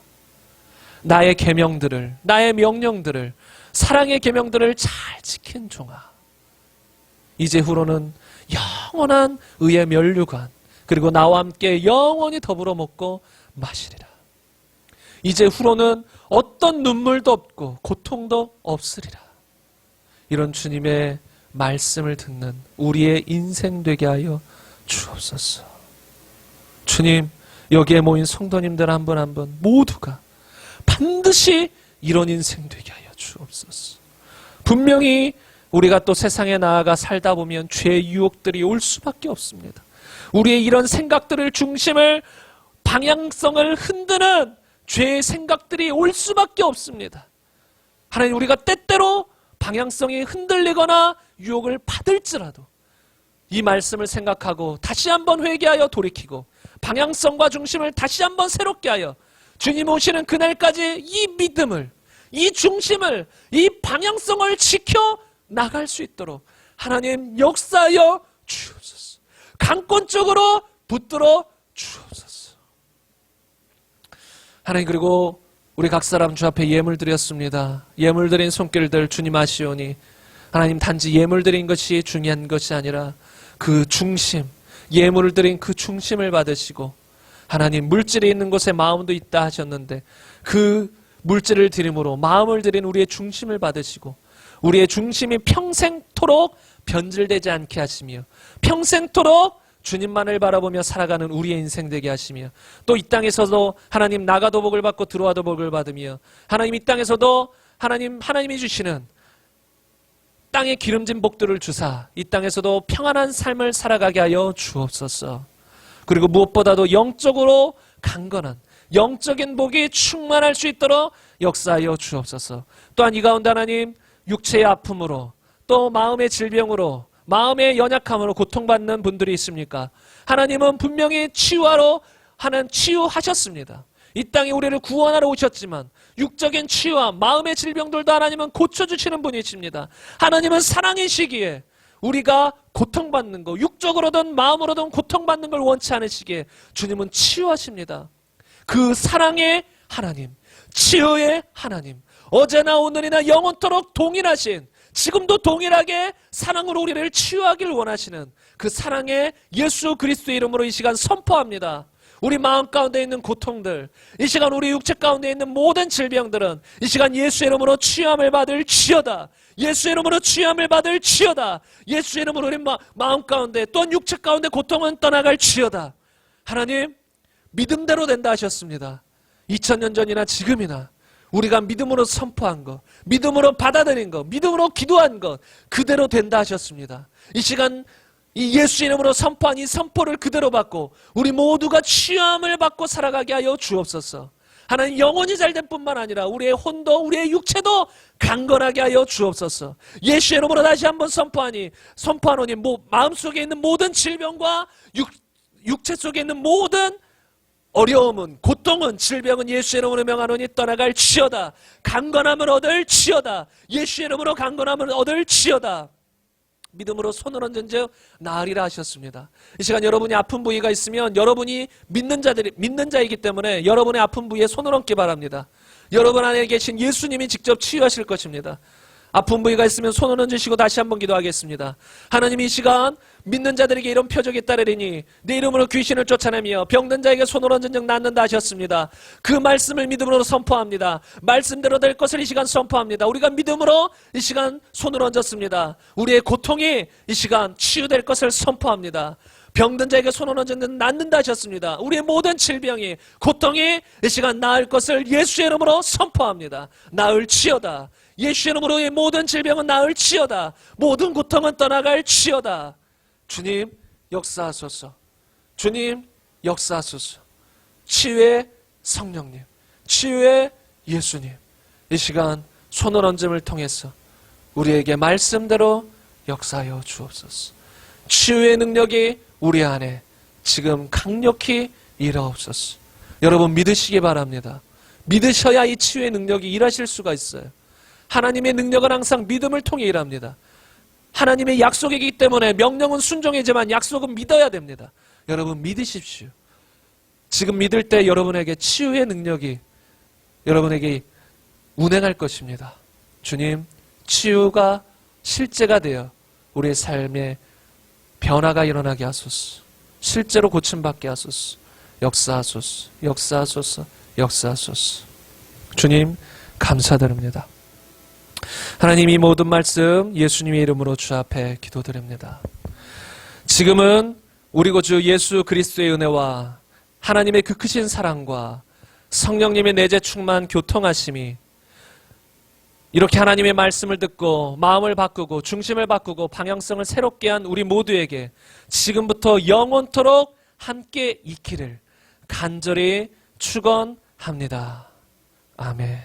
나의 계명들을, 나의 명령들을, 사랑의 계명들을 잘 지킨 종아, 이제후로는 영원한 의의 면류관, 그리고 나와 함께 영원히 더불어 먹고 마시리라. 이제후로는 어떤 눈물도 없고 고통도 없으리라. 이런 주님의 말씀을 듣는 우리의 인생 되게 하여 주옵소서. 주님, 여기에 모인 성도님들 한 분 한 분 모두가 반드시 이런 인생 되게 하여 주옵소서. 분명히 우리가 또 세상에 나아가 살다 보면 죄의 유혹들이 올 수밖에 없습니다. 우리의 이런 생각들을 중심을 방향성을 흔드는 죄의 생각들이 올 수밖에 없습니다. 하나님, 우리가 때때로 방향성이 흔들리거나 유혹을 받을지라도 이 말씀을 생각하고 다시 한번 회개하여 돌이키고 방향성과 중심을 다시 한번 새롭게 하여 주님 오시는 그날까지 이 믿음을, 이 중심을, 이 방향성을 지켜 나갈 수 있도록 하나님 역사하여 주옵소서. 강권적으로 붙들어 주옵소서. 하나님, 그리고 우리 각 사람 주 앞에 예물 드렸습니다. 예물 드린 손길들 주님 아시오니 하나님, 단지 예물 드린 것이 중요한 것이 아니라 그 중심, 예물을 드린 그 중심을 받으시고 하나님, 물질이 있는 곳에 마음도 있다 하셨는데 그 물질을 드림으로 마음을 드린 우리의 중심을 받으시고 우리의 중심이 평생토록 변질되지 않게 하시며 평생토록 주님만을 바라보며 살아가는 우리의 인생 되게 하시며 또 이 땅에서도 하나님 나가도 복을 받고 들어와도 복을 받으며 하나님 이 땅에서도 하나님이 주시는 땅에 기름진 복들을 주사 이 땅에서도 평안한 삶을 살아가게 하여 주옵소서. 그리고 무엇보다도 영적으로 강건한 영적인 복이 충만할 수 있도록 역사하여 주옵소서. 또한 이 가운데 하나님 육체의 아픔으로 또 마음의 질병으로 마음의 연약함으로 고통받는 분들이 있습니까? 하나님은 분명히 치유하셨습니다. 이 땅에 우리를 구원하러 오셨지만 육적인 치유와 마음의 질병들도 하나님은 고쳐주시는 분이십니다. 하나님은 사랑이시기에 우리가 고통받는 거, 육적으로든 마음으로든 고통받는 걸 원치 않으시기에 주님은 치유하십니다. 그 사랑의 하나님, 치유의 하나님, 어제나 오늘이나 영원토록 동일하신, 지금도 동일하게 사랑으로 우리를 치유하길 원하시는 그 사랑의 예수 그리스도의 이름으로 이 시간 선포합니다. 우리 마음 가운데 있는 고통들, 이 시간 우리 육체 가운데 있는 모든 질병들은 이 시간 예수의 이름으로 치유함을 받을 지어다. 예수의 이름으로 치유함을 받을 지어다. 예수의 이름으로 우리 마음 가운데 또한 육체 가운데 고통은 떠나갈 지어다. 하나님, 믿음대로 된다 하셨습니다. 2000년 전이나 지금이나 우리가 믿음으로 선포한 것, 믿음으로 받아들인 것, 믿음으로 기도한 것 그대로 된다 하셨습니다. 이 시간 이 예수 이름으로 선포한 이 선포를 그대로 받고 우리 모두가 치유함을 받고 살아가게 하여 주옵소서. 하나님, 영혼이 잘될 뿐만 아니라 우리의 혼도 우리의 육체도 강건하게 하여 주옵소서. 예수 이름으로 다시 한번 선포하노니 마음속에 있는 모든 질병과 육체 속에 있는 모든 어려움은, 고통은, 질병은 예수의 이름으로 명하노니 떠나갈 지어다. 강건함을 얻을 지어다. 예수의 이름으로 강건함을 얻을 지어다. 믿음으로 손을 얹은즉 나으리라 하셨습니다. 이 시간 여러분이 아픈 부위가 있으면 여러분이 믿는 자이기 때문에 여러분의 아픈 부위에 손을 얹기 바랍니다. 여러분 안에 계신 예수님이 직접 치유하실 것입니다. 아픈 부위가 있으면 손을 얹으시고 다시 한번 기도하겠습니다. 하나님, 이 시간 믿는 자들에게 이런 표적이 따르리니 내 이름으로 귀신을 쫓아내며 병든 자에게 손을 얹은 즉 낫는다 하셨습니다. 그 말씀을 믿음으로 선포합니다. 말씀대로 될 것을 이 시간 선포합니다. 우리가 믿음으로 이 시간 손을 얹었습니다. 우리의 고통이 이 시간 치유될 것을 선포합니다. 병든 자에게 손을 얹은 즉 낫는다 하셨습니다. 우리의 모든 질병이, 고통이 이 시간 나을 것을 예수의 이름으로 선포합니다. 나을지어다. 예수의 이름으로의 모든 질병은 나을지어다. 모든 고통은 떠나갈 지어다. 주님 역사하소서. 주님 역사하소서. 치유의 성령님, 치유의 예수님, 이 시간 손을 얹음을 통해서 우리에게 말씀대로 역사하여 주옵소서. 치유의 능력이 우리 안에 지금 강력히 일하옵소서. 여러분 믿으시기 바랍니다. 믿으셔야 이 치유의 능력이 일하실 수가 있어요. 하나님의 능력은 항상 믿음을 통해 일합니다. 하나님의 약속이기 때문에 명령은 순종이지만 약속은 믿어야 됩니다. 여러분 믿으십시오. 지금 믿을 때 여러분에게 치유의 능력이 여러분에게 운행할 것입니다. 주님, 치유가 실제가 되어 우리의 삶에 변화가 일어나게 하소서. 실제로 고침받게 하소서. 역사하소서. 역사하소서. 역사하소서. 주님 감사드립니다. 하나님, 이 모든 말씀 예수님의 이름으로 주 앞에 기도드립니다. 지금은 우리 구주 예수 그리스도의 은혜와 하나님의 그 크신 사랑과 성령님의 내재 충만 교통하심이 이렇게 하나님의 말씀을 듣고 마음을 바꾸고 중심을 바꾸고 방향성을 새롭게 한 우리 모두에게 지금부터 영원토록 함께 있기를 간절히 축원합니다. 아멘.